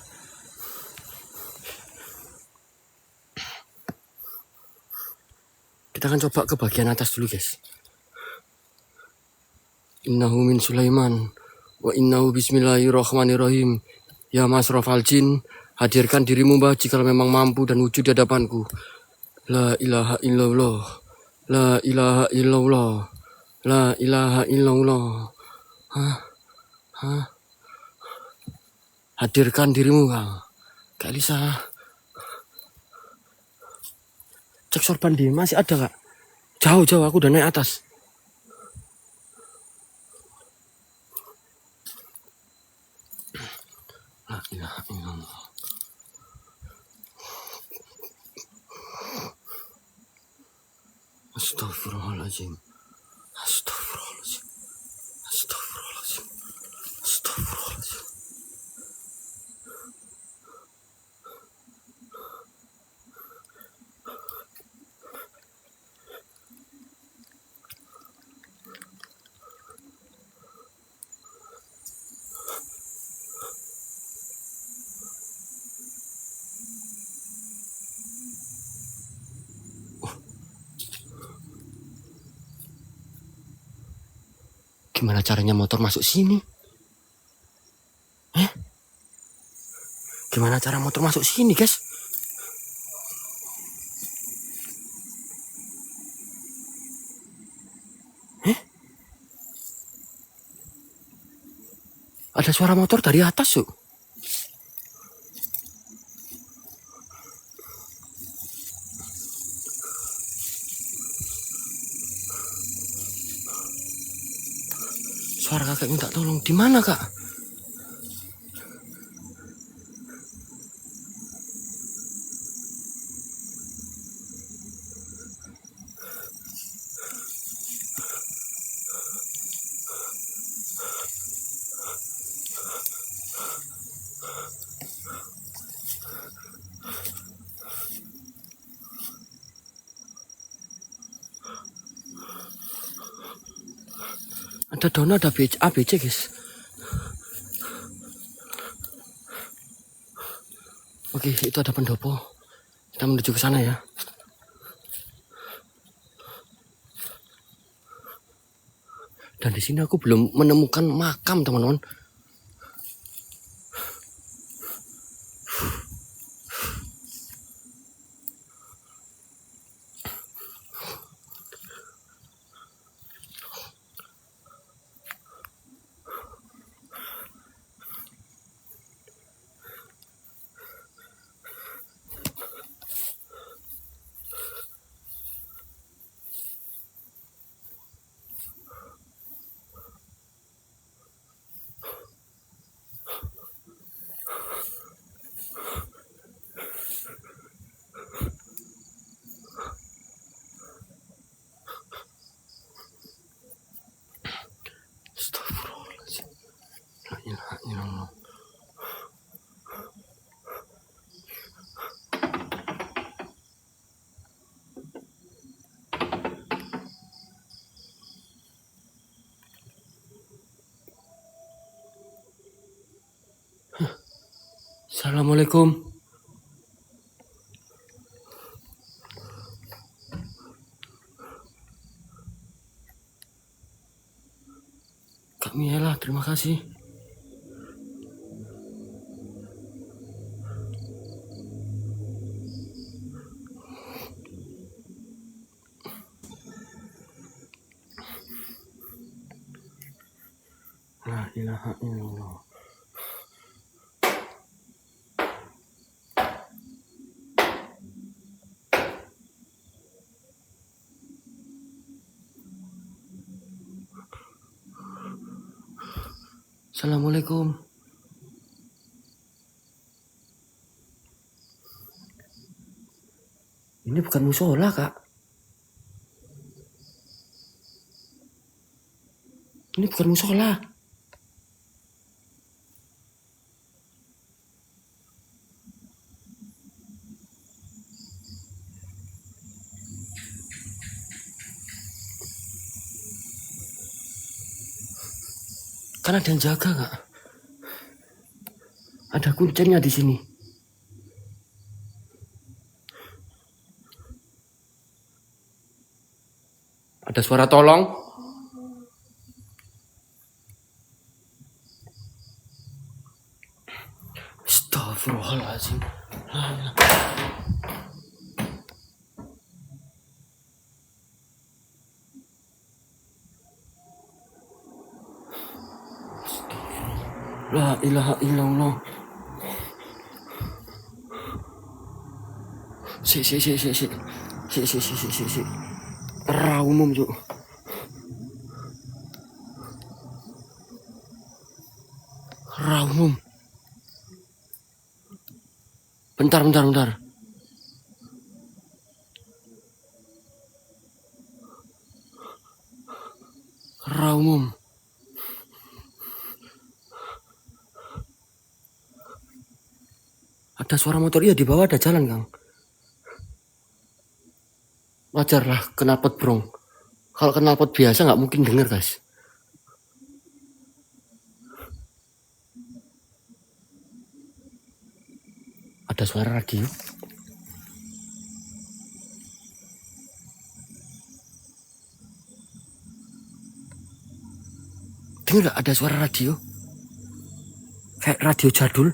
Kita akan coba ke bagian atas dulu guys. Innahu min Sulaiman wa innahu bismillahirrahmanirrahim. Ya masrofal jin, hadirkan dirimu, Mbah, jika memang mampu dan wujud di hadapanku. La ilaha illallah. La ilaha illallah. La ilaha illallah. Hadirkan dirimu, Kang. Kak Lisa. Cek sorban dia masih ada, Kak. Jauh aku udah naik atas. La ilaha illallah. Astagfirullahaladzim. Astagfirullahaladzim. Astagfirullahaladzim. Astagfirullahaladzim. Gimana caranya motor masuk sini? Gimana cara motor masuk sini, guys? Ada suara motor dari atas, yuk. Suara kakek minta tolong. Di mana, Kak? Ada daun, ada ABC guys. Oke, itu ada pendopo. Kita menuju ke sana ya. Dan di sini aku belum menemukan makam, teman-teman. Astagfirullahaladzim. La ilaha illallah. Assalamualaikum. Kak Miela, terima kasih. La ilaha illallah. Assalamualaikum. Ini bukan musola, Kak. Ini bukan musola. Kan ada yang jaga, Kak. Ada kuncinya di sini. Ada suara tolong. Astagfirullahaladzim. La ilaha illallah. Si. Raumum yuk. Raumum. Bentar. Raumum. Ada suara motor, iya di bawah ada jalan, Kang. Wajar lah knalpot brong. Kalau knalpot biasa nggak mungkin denger, guys. Ada suara radio. Dengar nggak ada suara radio? Kayak radio jadul.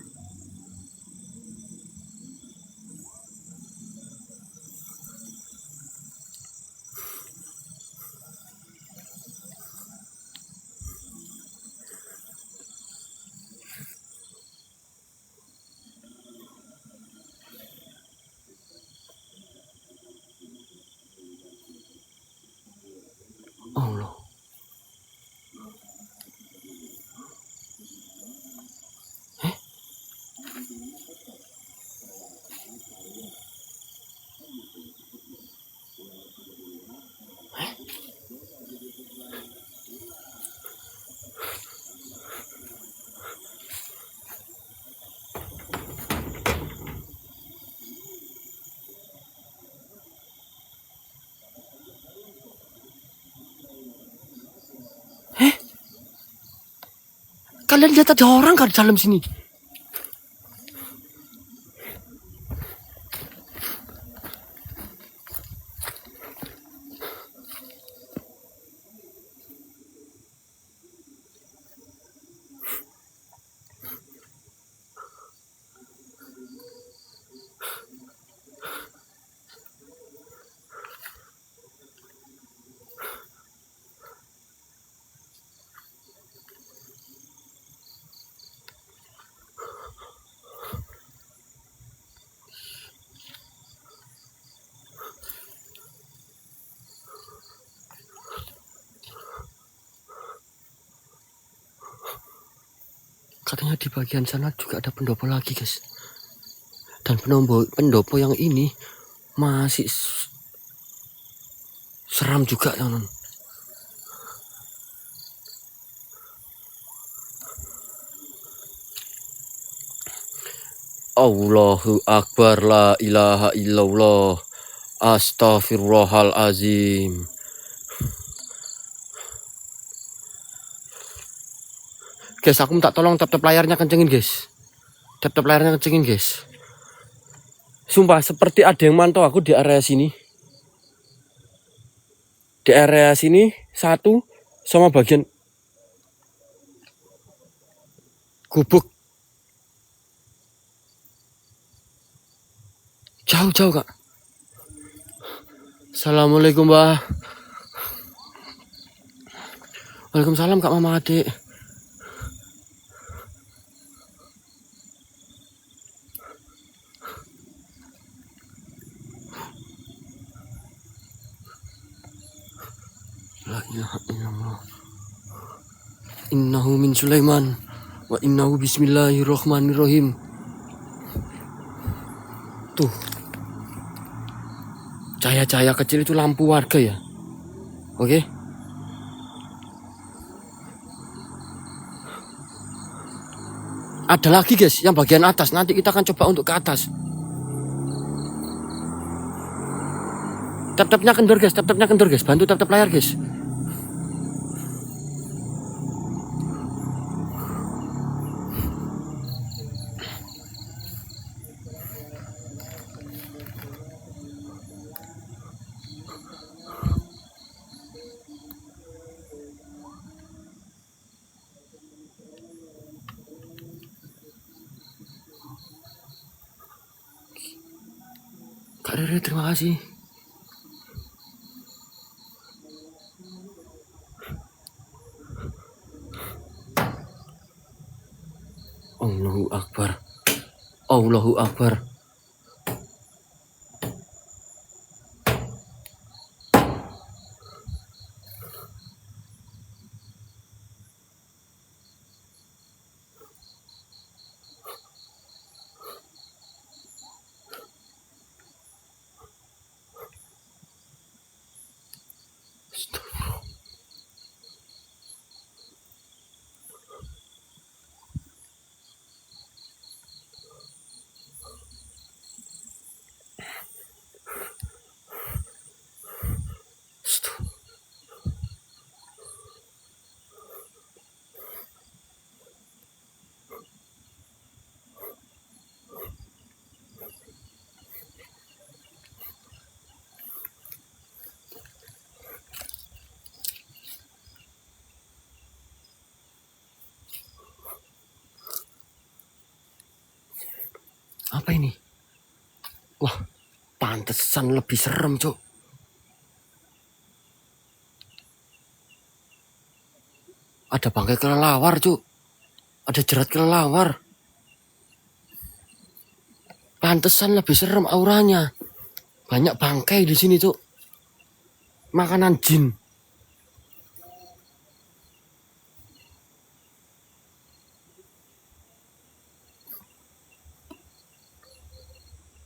Allah. Kalian lihat ada orang kan di dalam sini? Katanya di bagian sana juga ada pendopo lagi, guys. Dan pendopo yang ini masih seram juga, teman. Allahu Akbar, la ilaha illallah, astaghfirullahalazim. Guys, aku minta tolong tap layarnya kencengin, guys. Tap layarnya kencengin, guys. Sumpah seperti ada yang mantau aku di area sini. Di area sini satu sama bagian gubuk. Jauh-jauh, Kak. Assalamualaikum, Mbak. Waalaikumsalam, Kak Mama Adik. La ilaha illallah. Innahu min Sulaiman wa innahu bismillahirrahmanirrahim. Tuh. Cahaya-cahaya kecil itu lampu warga ya. Oke. Ada lagi, guys, yang bagian atas. Nanti kita akan coba untuk ke atas. Tap-tapnya kendor, guys. Tap-tapnya kendor, guys. Bantu tap-tap layar, guys. Kak Rere, terima kasih. Allahu Akbar. Allahu Akbar. Apa ini? Wah, pantesan lebih serem, Cuk. Ada bangkai kelelawar, Cuk. Ada jerat kelelawar. Pantesan lebih serem auranya. Banyak bangkai di sini, Cuk. Makanan jin.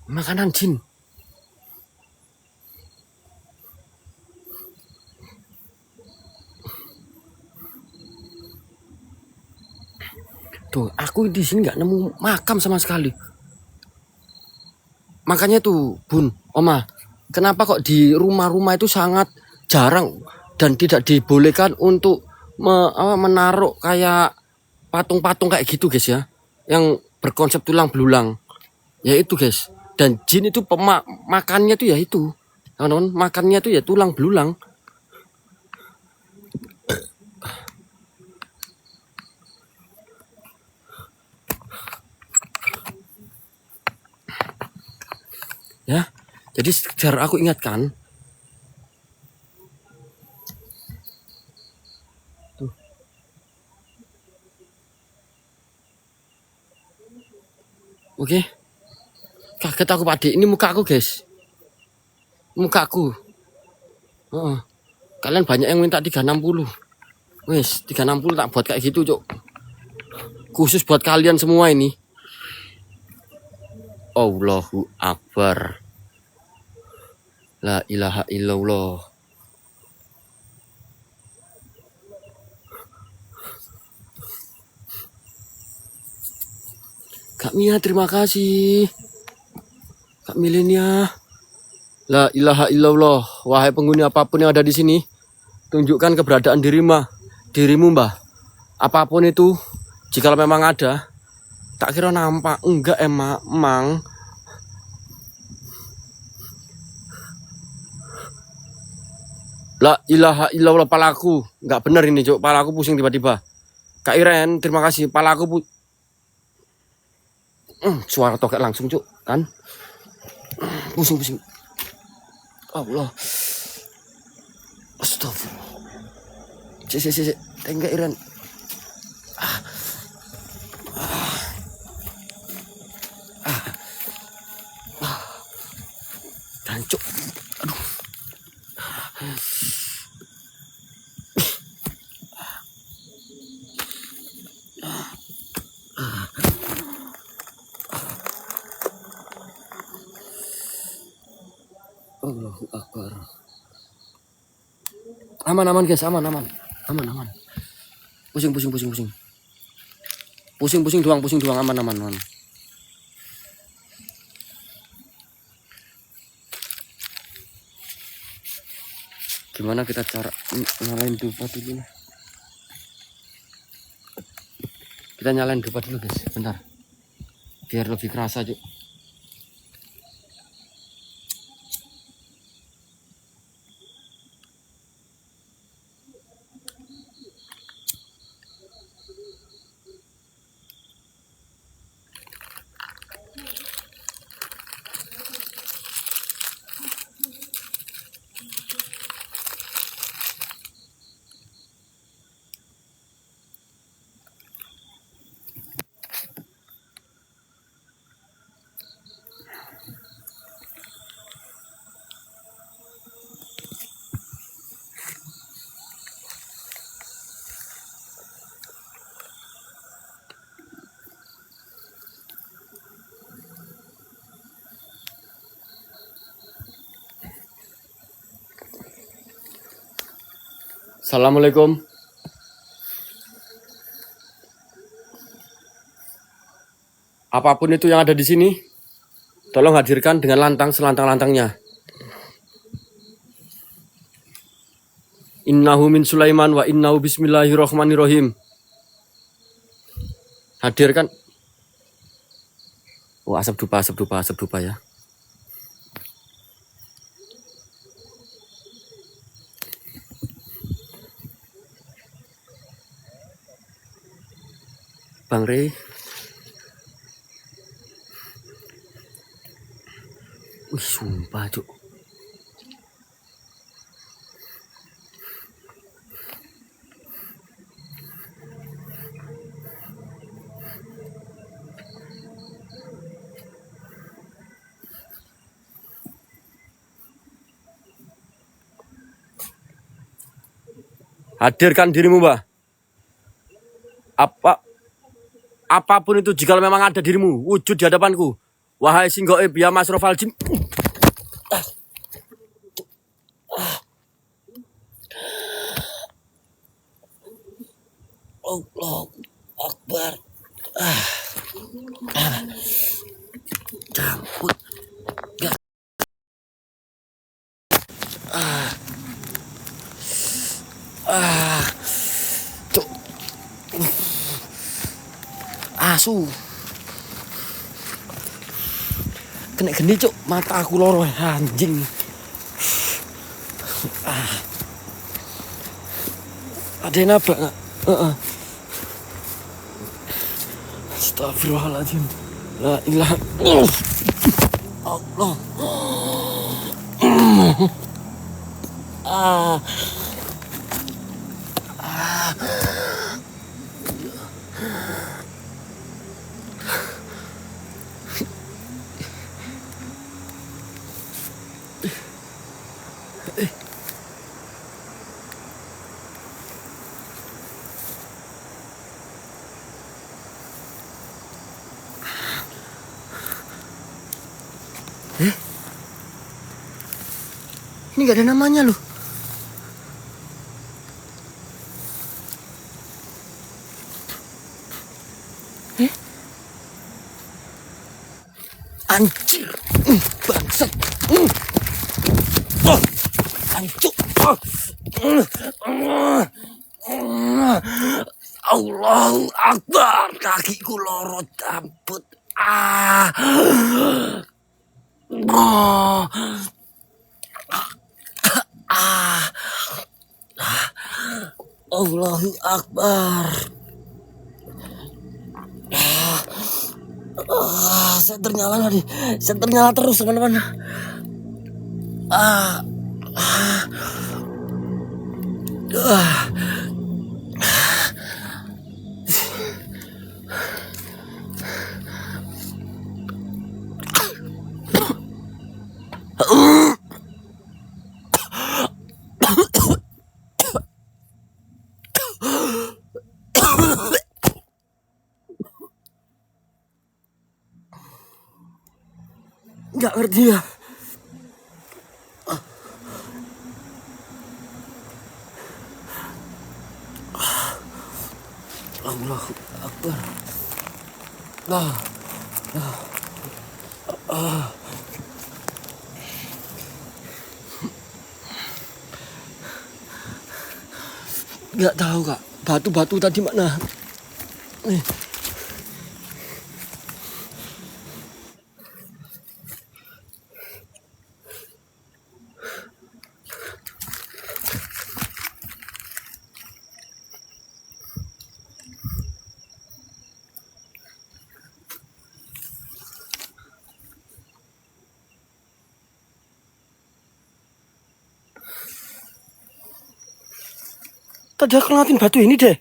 Makanan jin. Tuh, aku di sini nggak nemu makam sama sekali. Makanya tuh, Bun, Oma, kenapa kok di rumah-rumah itu sangat jarang dan tidak dibolehkan untuk menaruh kayak patung-patung kayak gitu guys ya, yang berkonsep tulang belulang, ya itu guys. Dan jin itu makannya tuh ya itu, teman-teman, makannya tuh ya tulang belulang. Ya, jadi sejarah aku ingatkan. Tuh. Oke. Kaget aku Pak Dik. Ini muka aku guys. Muka aku. Oh, kalian banyak yang minta 360. Wes, 360 tak buat kayak gitu, Cuk. Khusus buat kalian semua ini. Allahu Akbar. La ilaha illallah. Kak Mia, terima kasih. Kak Milenia. La ilaha illallah. Wahai penghuni apapun yang ada di sini, tunjukkan keberadaan dirimu, Mbah. Apapun itu, jika memang ada, tak kira nampak. Enggak emang. La ilaha illallah, palaku. Enggak benar ini, Cuk. Palaku pusing tiba-tiba. Kak Iren, terima kasih. Palaku suara tokek langsung, Cuk. Kan? Pusing. Allah. Astagfirullah. Cek. Enggak Iren. Dancuk. Aduh. Allahu Akbar. Aman guys, aman. Pusing. Pusing doang, aman. Gimana kita cara nyalain dupa dulu? Kita nyalain dupa dulu guys, bentar. Biar lebih kerasa, Cuk. Assalamualaikum. Apapun itu yang ada di sini, tolong hadirkan dengan lantang selantang-lantangnya. Innahu min Sulaiman wa innahu bismillahirrahmanirrahim. Hadirkan. Oh, asap dupa ya. Bang Rey. Sumpah, Cuk. Hadirkan dirimu, Mbah. Apapun itu jika memang ada dirimu, wujud di hadapanku. Wahai sing gaib ya masrofal jin. Allahu Akbar. Campur. Cuk. asu. Kena geni cuk, mata aku loro anjing. Ada yang nabrak nggak? Astagfirullahaladzim. La ilaha Allah. Ini gak ada namanya loh. Anjir, bangsat. Hancur. Allahu Akbar, kakiku loro cabut. Allahu Akbar. Senter nyala tadi. Senter nyala terus teman-teman. Nggak ngerti ya. Allahu Akbar. Nggak tahu kak, batu-batu tadi mana? Tadi aku ngeliatin batu ini deh.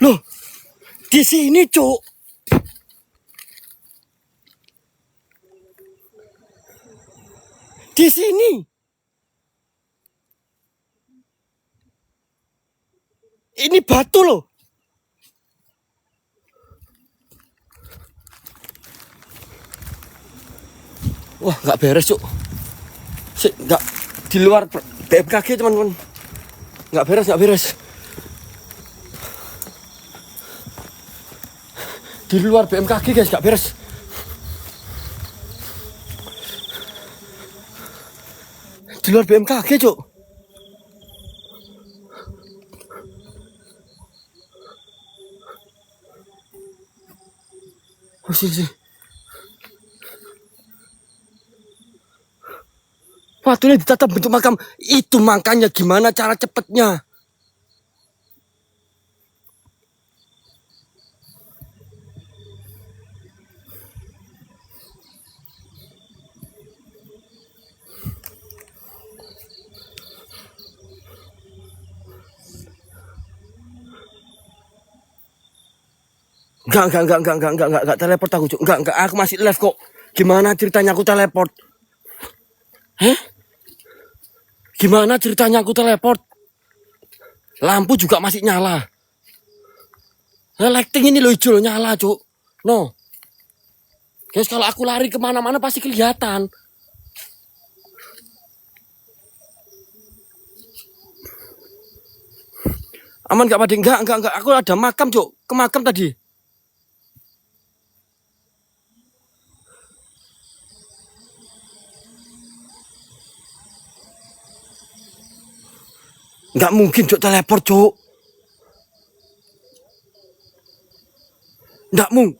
Loh, di sini cuk. Di sini. Ini batu loh. Wah, nggak beres cuk. Nggak di luar BMKG teman-teman. Nggak beres. Di luar BMKG guys, nggak beres. Di luar BMKG cuk. Oh sini. Batunya ditata bentuk makam. Itu makanya gimana cara cepetnya? Enggak teleport aku, Cuk. Enggak, aku masih live kok. Gimana ceritanya aku teleport? Gimana ceritanya aku teleport? Lampu juga masih nyala. Lighting ini loh hijau nyala, Cuk. No. Guys, kalau aku lari kemana-mana pasti kelihatan. Aman gak, Pade? Enggak. Aku ada makam, Cuk. Ke makam tadi. Enggak mungkin, Cuk, teleport, Cuk. Enggak mungkin.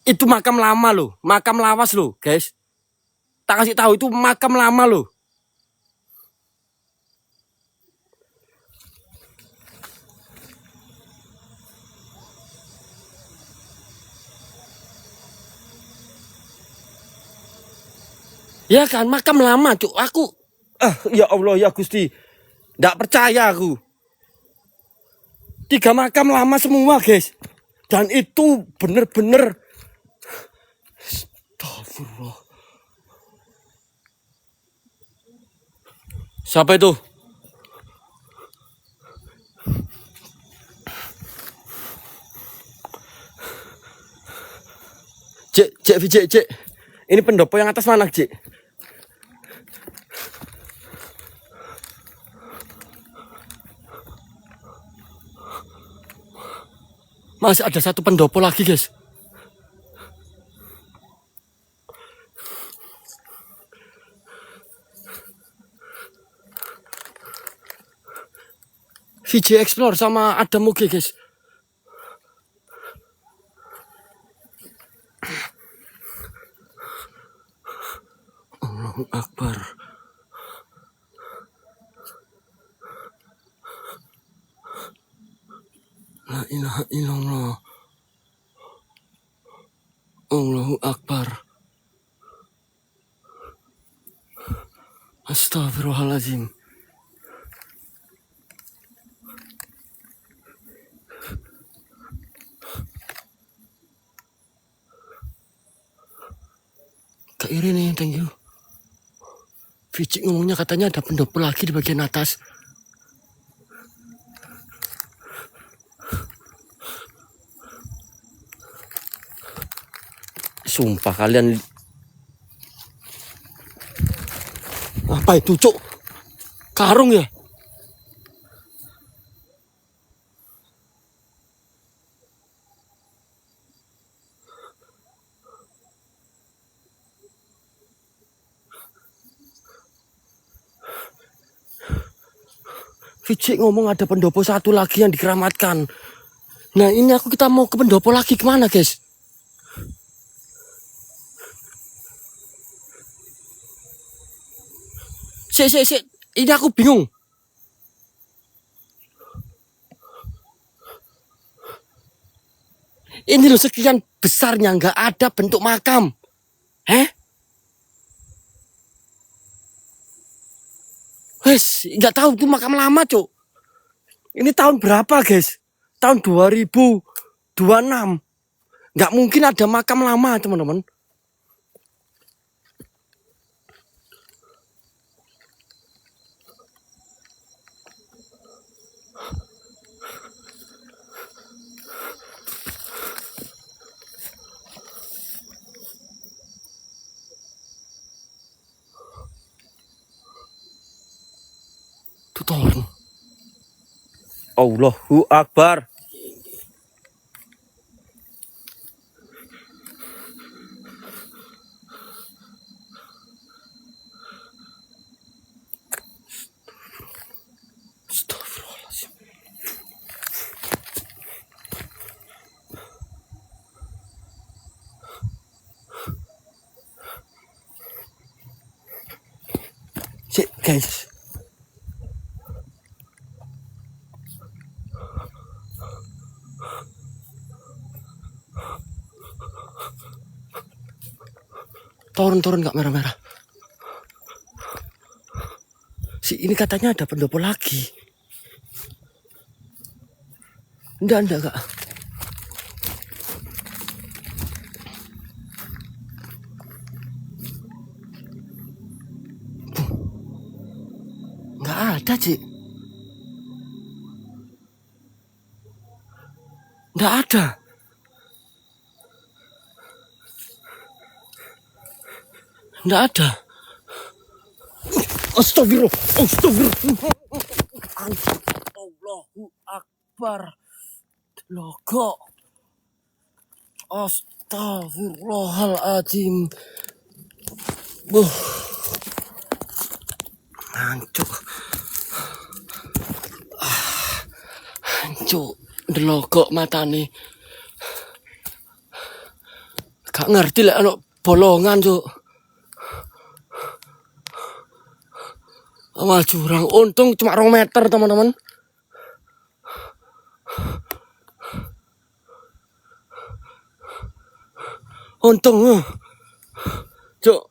Itu makam lama loh, makam lawas loh, guys. Tak kasih tahu itu makam lama loh. Ya kan, makam lama, Cuk. Aku ya Allah ya Gusti. Nggak percaya aku. 3 makam lama semua, guys. Dan itu bener-bener astagfirullah. Siapa itu? Cek. Ini pendopo yang atas mana, Cek? Masih ada 1 pendopo lagi, guys. VJ Explore sama Adam Mugi, guys. Allahu Akbar. La ilaha illallah. Allahu Akbar. Astagfirullahaladzim. Kak Irene, thank you. Vici ngomongnya katanya ada pendopo lagi di bagian atas. Sumpah kalian. Apa itu, Cuk? Karung ya? Vici ngomong ada pendopo 1 lagi yang dikeramatkan. Nah ini kita mau ke pendopo lagi kemana, guys? Sik. Ini aku bingung. Ini loh sekian besarnya nggak ada bentuk makam. Wes, nggak tahu itu makam lama, Cuk. Ini tahun berapa, guys? Tahun 2026. Nggak mungkin ada makam lama, teman-teman. Turun. Allahu Akbar. Astagfirullahaladzim. Cek, guys. Turun nggak merah-merah. Ini katanya ada pendopo lagi. Enggak, Kak. Nggak ada, Cik. Nggak ada. Nggak ada. Astagfirullah. Astagfirullah. Allahu Akbar. Logo. Astagfirullahaladzim. Hancur. Hancur. Delokok matane. Gak ngerti lah anak bolongan, Cuk. Wah, jurang. Untung cuma 2 meter, teman-teman. Untung. Cuk.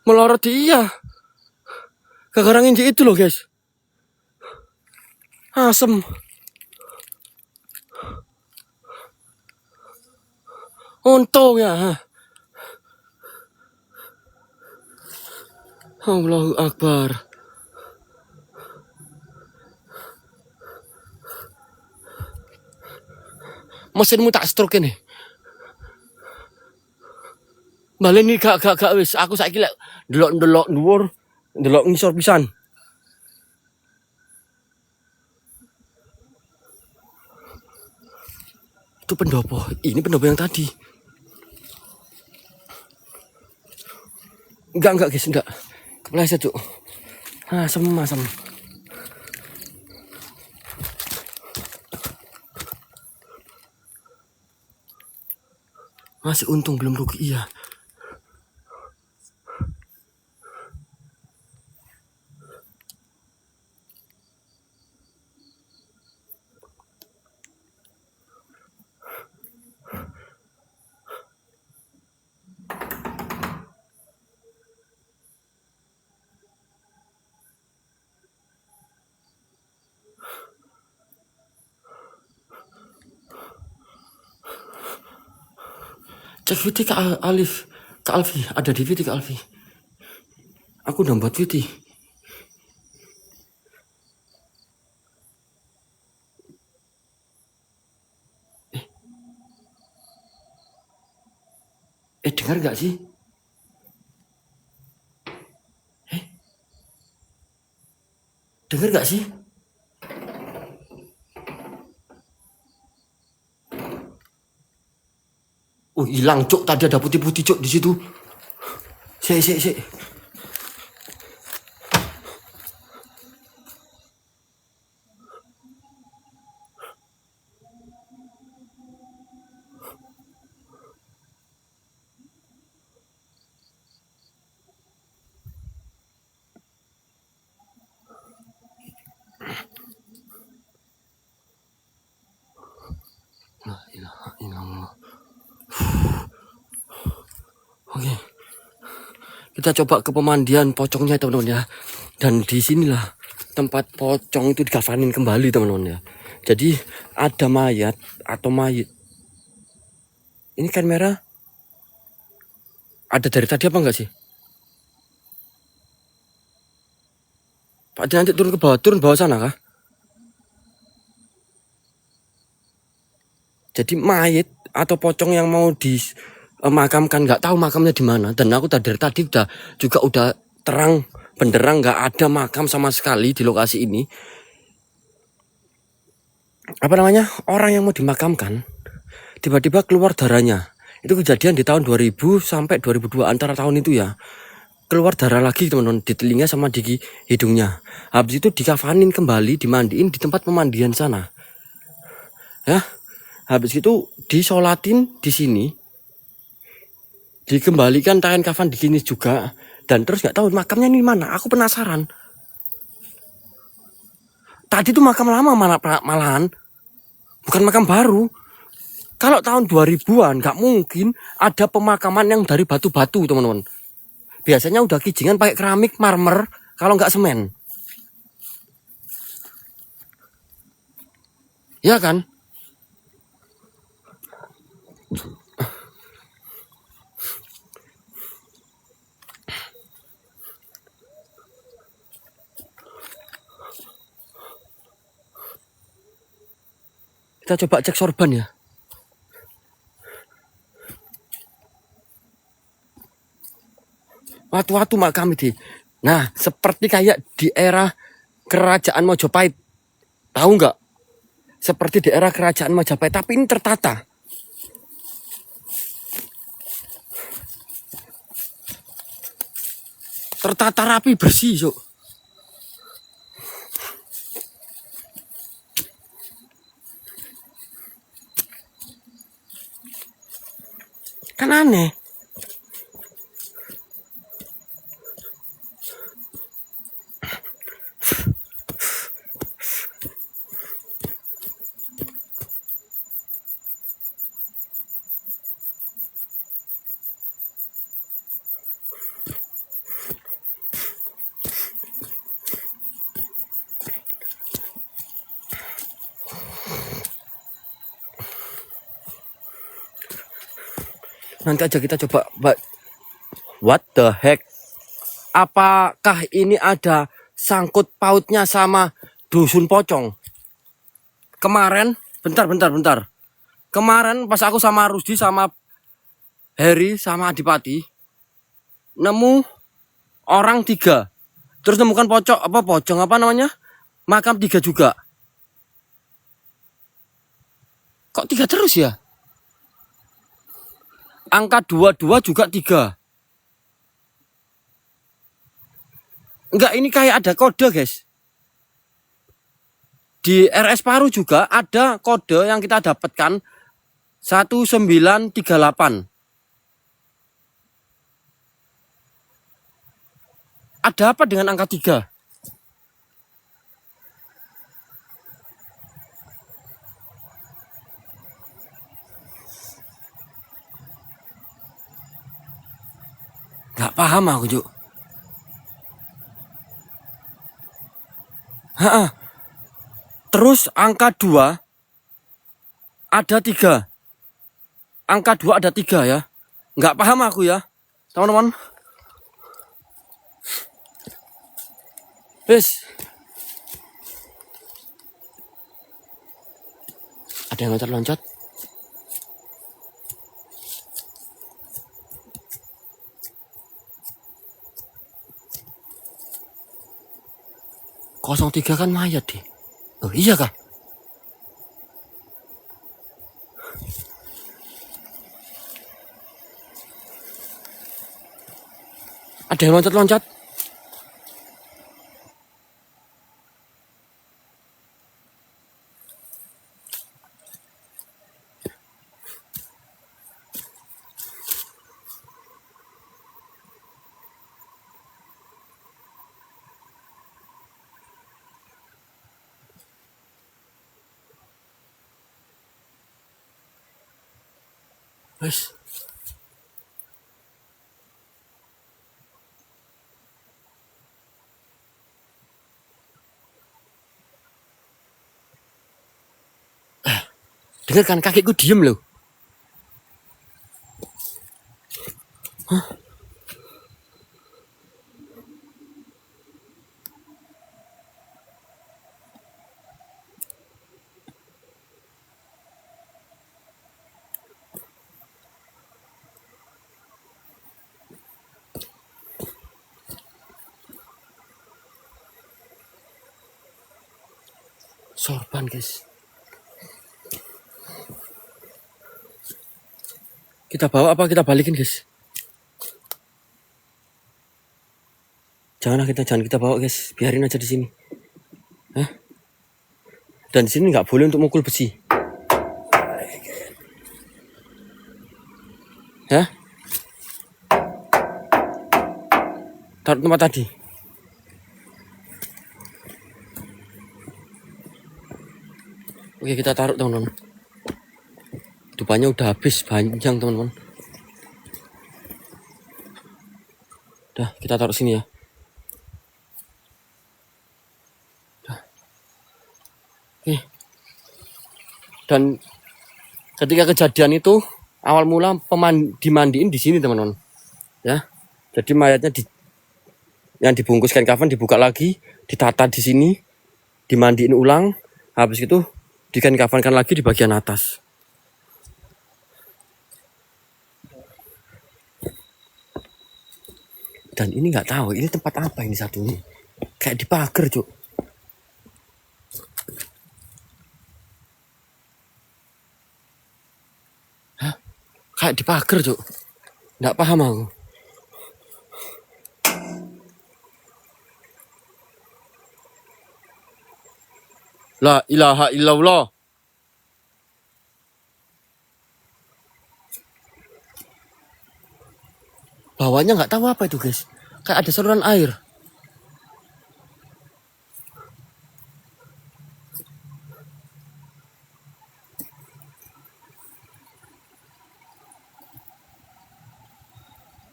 Melorot iya. Gara-gara nginjek itu loh, guys. Asem. Untung ya. Allahu Akbar. Mesinmu tak stroke nih. Balen ini gak wis. Aku saiki lek ndelok dhuwur, ndelok ngisor pisan. Itu pendopo. Ini pendopo yang tadi. Enggak guys, enggak. Kepleset, Cuk. Asem. Masih untung belum rugi, iya. Cek VT ke Alif, ke Alfi, ada di VT ke Alfi. Aku udah buat VT. Dengar gak sih? Dengar gak sih? Oh, hilang, Cuk. Tadi ada putih-putih, Cuk, di situ. Sik. La ilaha illallah. Oke. Kita coba ke pemandian pocongnya, teman-teman ya. Dan di sinilah tempat pocong itu digafanin kembali, teman-teman ya. Jadi ada mayat atau mayit. Ini kan merah. Ada dari tadi apa enggak sih? Pak nanti turun bawah sana kah? Jadi mayit atau pocong yang mau dimakamkan, nggak tahu makamnya di mana. Dan aku dari tadi udah terang benderang, nggak ada makam sama sekali di lokasi ini. Apa namanya? Orang yang mau dimakamkan tiba-tiba keluar darahnya. Itu kejadian di tahun 2000 sampai 2002, antara tahun itu ya. Keluar darah lagi, teman-teman, di telinga sama di hidungnya. Habis itu dikafanin kembali, dimandiin di tempat pemandian sana. Ya. Habis itu disolatin di sini. Dikembalikan kain kafan di sini juga, dan terus nggak tahu makamnya ini mana. Aku penasaran. Tadi tuh makam lama malahan, bukan makam baru. Kalau tahun 2000-an nggak mungkin ada pemakaman yang dari batu-batu, teman-teman. Biasanya udah kijingan pakai keramik, marmer, kalau nggak semen. Ya kan? Kita coba cek sorban ya. Watu-watu makam itu. Nah, seperti kayak di era kerajaan Majapahit. Tahu nggak? Seperti di era kerajaan Majapahit, tapi ini tertata. Tertata rapi, bersih, so. Kan aneh. Nanti aja kita coba. What the heck? Apakah ini ada sangkut pautnya sama dusun pocong? Kemarin, bentar. Kemarin pas aku sama Rusdi, sama Heri, sama Adipati, nemu orang 3. Terus nemukan pocong apa namanya? Makam 3 juga. Kok 3 terus ya? Angka 22 juga 3. Enggak, ini kayak ada kode, guys. Di RS Paru juga ada kode yang kita dapatkan 1938. Ada apa dengan angka 3? Gak paham aku, Cuk. Terus angka 2 ada 3. Angka 2 ada 3 ya. Gak paham aku ya, teman-teman. Wes. Ada yang loncat-loncat. Kosong 3 kan mayat deh. Oh iya kah? Ada yang loncat-loncat. Wes. Dengarkan, kakiku diem loh. Hah? Sorban, guys. Kita bawa apa kita balikin, guys? Jangan kita bawa, guys. Biarin aja di sini. Hah? Dan di sini nggak boleh untuk mukul besi. Ya? Taruh tempat tadi. Oke, kita taruh, teman-teman. Dupannya udah habis, panjang, teman-teman. Udah, kita taruh sini ya. Udah. Oke. Dan ketika kejadian itu awal mula dimandiin di sini, teman-teman. Ya. Jadi mayatnya yang dibungkus kain kafan dibuka lagi, ditata di sini, dimandiin ulang, habis itu dikain-kafankan lagi di bagian atas. Dan ini nggak tahu ini tempat apa ini satu ini. Kayak di pagar, Cuk. Hah? Kayak di pagar, Cuk. Nggak paham aku. La ilaha illallah. Bawahnya nggak tahu apa itu, guys. Kayak ada saluran air.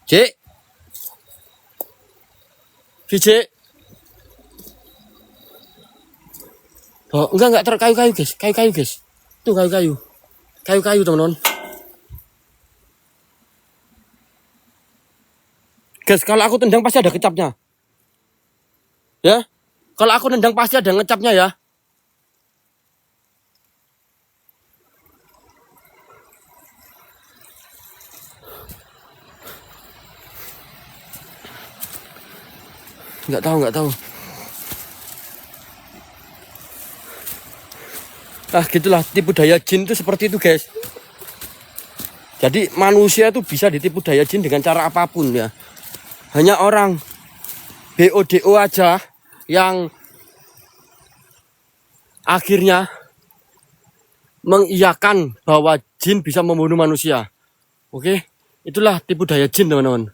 Cik. Cik. Oh, enggak terkayu-kayu, guys. Kayu-kayu, guys. Tuh kayu-kayu. Kayu-kayu, teman-teman. Guys, kalau aku tendang pasti ada kecapnya. Ya. Kalau aku nendang pasti ada ngecapnya ya. Nggak tahu. Nah, gitulah tipu daya jin itu seperti itu, guys. Jadi manusia itu bisa ditipu daya jin dengan cara apapun ya. Hanya orang BODO aja yang akhirnya mengiyakan bahwa jin bisa membunuh manusia. Oke, itulah tipu daya jin, teman-teman.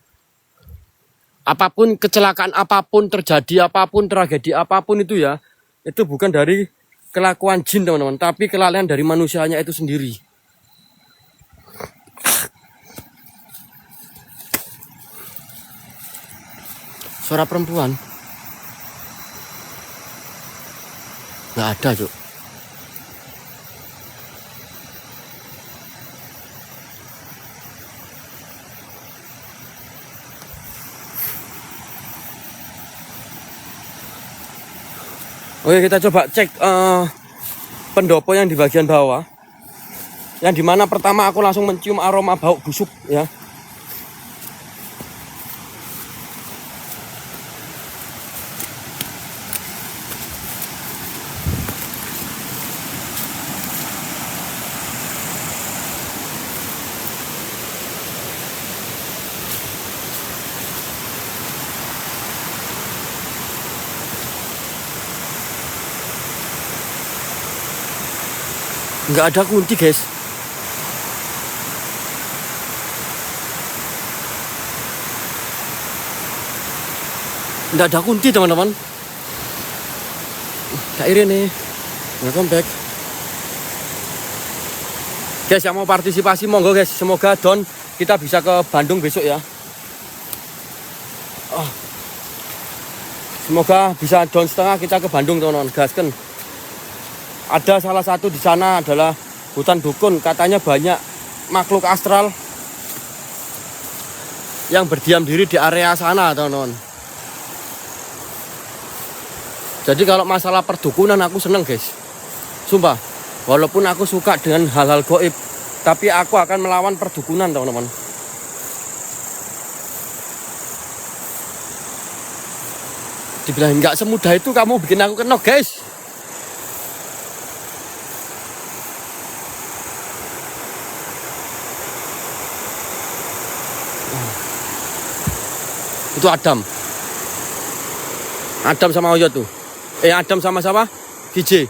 Apapun kecelakaan, apapun terjadi, apapun tragedi, apapun itu ya, itu bukan dari kelakuan jin, teman-teman, tapi kelalaian dari manusianya itu sendiri. Suara perempuan nggak ada, Cuk. Oke, kita coba cek pendopo yang di bagian bawah. Yang dimana pertama aku langsung mencium aroma bau busuk ya. Nggak ada kunci, guys. Nggak ada kunci, teman-teman. Kak Irin nih. Welcome back. Guys, yang mau partisipasi monggo, guys. Semoga Don kita bisa ke Bandung besok ya. Semoga bisa Don setengah kita ke Bandung, teman-teman. Gasken. Ada salah satu di sana adalah hutan dukun, katanya banyak makhluk astral yang berdiam diri di area sana, teman-teman. Jadi kalau masalah perdukunan aku seneng, guys. Sumpah, walaupun aku suka dengan hal-hal gaib, tapi aku akan melawan perdukunan, teman-teman. Dibilang nggak semudah itu kamu bikin aku kenok, guys. Itu Adam sama Oyo tuh. Adam sama siapa? DJ.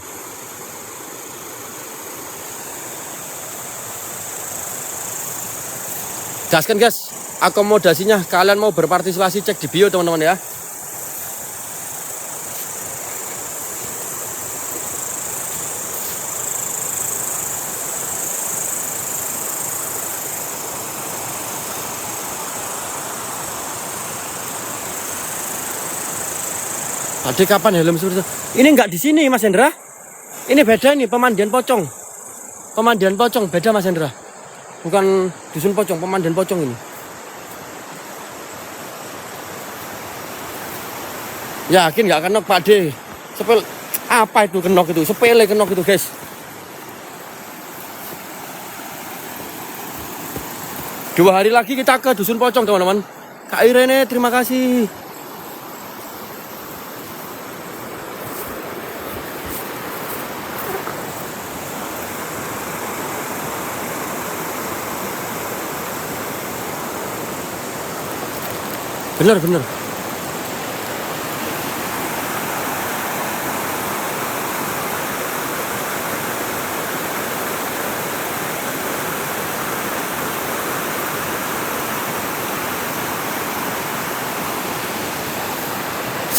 Gaskan, guys. Akomodasinya kalian mau berpartisipasi cek di bio, teman-teman ya. Tadi kapan helm seperti itu? Ini enggak di sini, Mas Hendra. Ini beda nih, pemandian pocong. Pemandian pocong beda, Mas Hendra. Bukan dusun pocong, pemandian pocong ini. Yakin nggak kenok, Pak D? Sepele apa itu kenok itu? Sepele kenok itu, guys. 2 hari lagi kita ke Dusun Pocong, teman-teman. Kak Irene, terima kasih. Bener.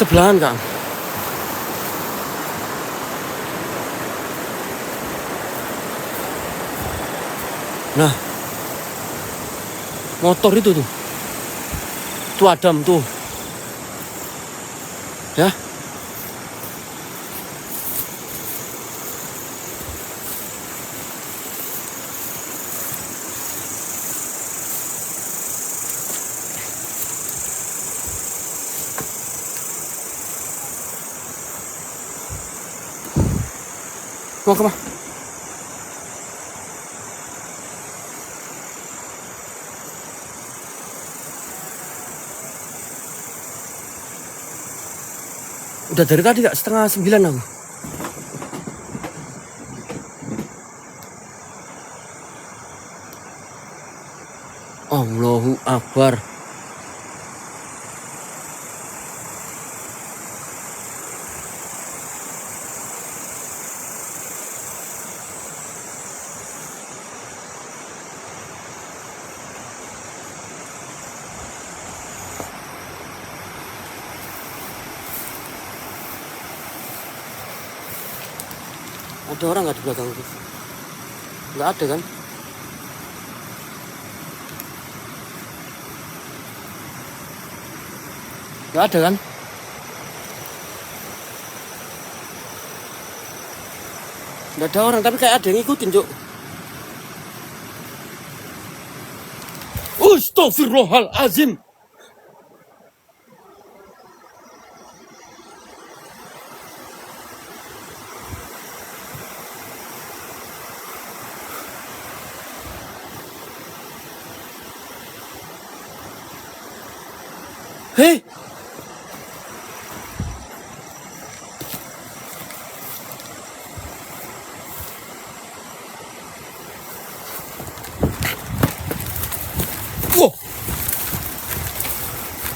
Sebelahan, Kang. Nah, motor itu tuh. Tuh Adam tuh. Ya. Mau kemana? Udah dari tadi Kak, 8:30 aku. Allahu Akbar. Ada orang nggak di belakang itu? Nggak ada kan? Nggak ada kan? Nggak ada orang, tapi kayak ada yang ngikutin, Cuk. Astagfirullahalazim. Hei. Wow.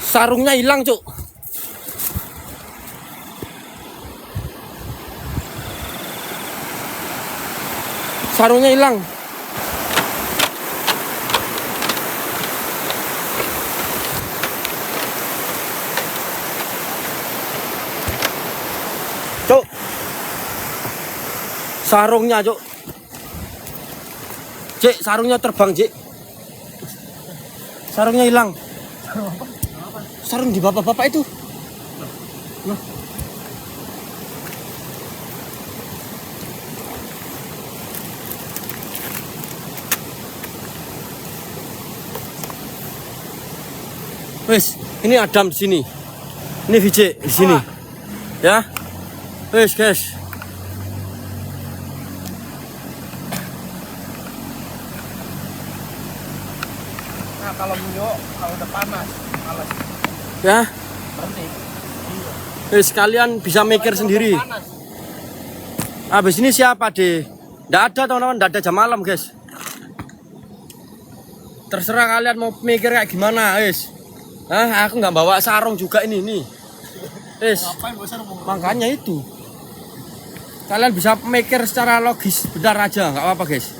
Sarungnya hilang, Cuk. Sarungnya hilang. Cuk. Sarungnya, Cuk. Cik, sarungnya terbang, Cik. Sarungnya hilang. Sarung di bapak-bapak itu. Nah. Wes, ini Adam di sini. Ini VJ di sini. Ya. Wes, guys. Nah, kalau Buyo, kalau udah panas, males. Ya. Berhenti. Wes, kalian bisa mikir sendiri. Habis ini siapa deh? Nggak ada, teman-teman. Nggak ada jam malam, guys. Terserah kalian mau mikir kayak gimana, wes. Nah, aku nggak bawa sarung juga ini nih. Wes. Makanya itu. Kalian bisa mikir secara logis, benar aja, nggak apa-apa, guys.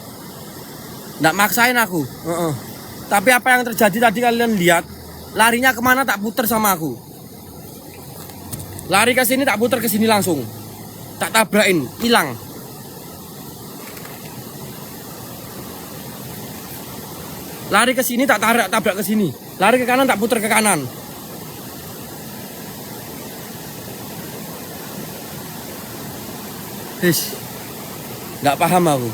Nggak maksain aku. Tapi apa yang terjadi tadi kalian lihat, larinya kemana tak puter sama aku. Lari ke sini tak puter ke sini langsung. Tak tabrakin, hilang. Lari ke sini tak tabrak ke sini. Lari ke kanan tak puter ke kanan. Nggak paham aku.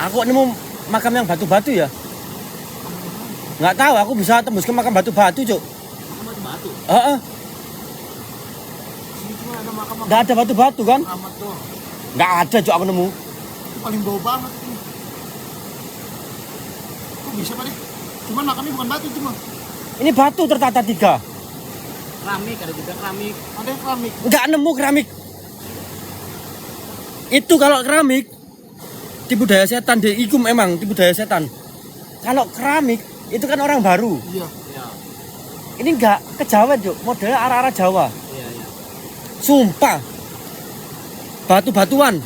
Aku nemu makam yang batu-batu ya. Nggak tahu, aku bisa tembus ke makam batu-batu, Cuk. Heeh. Sini cuma ada makam Nggak ada batu-batu kan? keramat tuh. Nggak ada, Cok, aku nemu. Itu paling bau banget ini. Kok bisa Pak deh? Cuman makamnya bukan batu cuma. Ini batu tertata 3. Keramik, ada juga keramik. Ada yang keramik. Nggak nemu keramik. Itu kalau keramik tipu daya setan deh, itu memang tipu daya setan. Kalau keramik itu kan orang baru. Iya. Iya, Ini nggak kejawen, Cok. Modelnya arah-arah Jawa. iya, iya. Sumpah. Batu-batuan.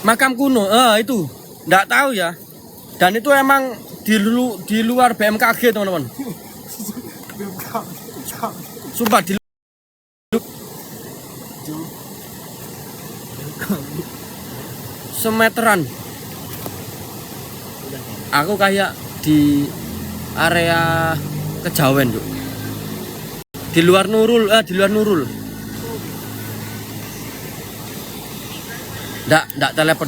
Makam kuno, itu. Nggak tahu ya. Dan itu emang di luar BMKG, teman-teman. Sumpah di semeteran. Aku kayak di area Kejawen, Cuk. Di luar Nurul. Nggak telepon.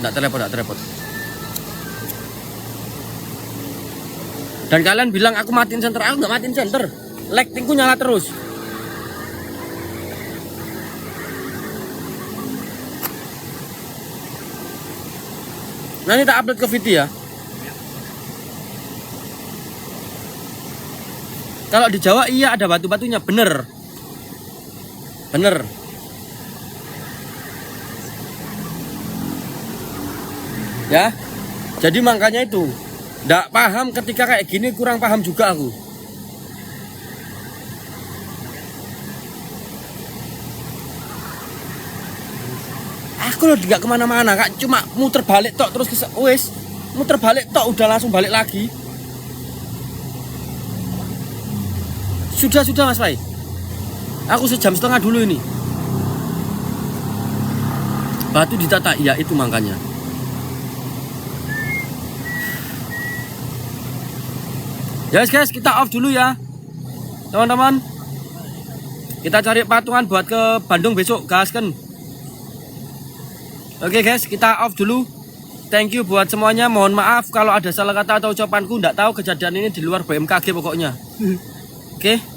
Dan kalian bilang aku matiin senter, aku nggak matiin senter. Lightingku nyala terus. Nanti tak upload ke video ya. Kalau di Jawa iya ada batu-batunya, bener. Ya, jadi makanya itu nggak paham ketika kayak gini, kurang paham juga aku. Aku loh nggak kemana-mana, Kak, cuma muter balik tok terus muter balik tok udah langsung balik lagi. Sudah Mas Pai. Aku sejam setengah dulu ini. Batu ditata, iya itu makanya. Guys, kita off dulu ya, teman-teman. Kita cari patungan buat ke Bandung besok, gaskan. Oke guys, kita off dulu. Thank you buat semuanya. Mohon maaf kalau ada salah kata atau ucapanku. Nggak tahu kejadian ini di luar BMKG pokoknya. Oke.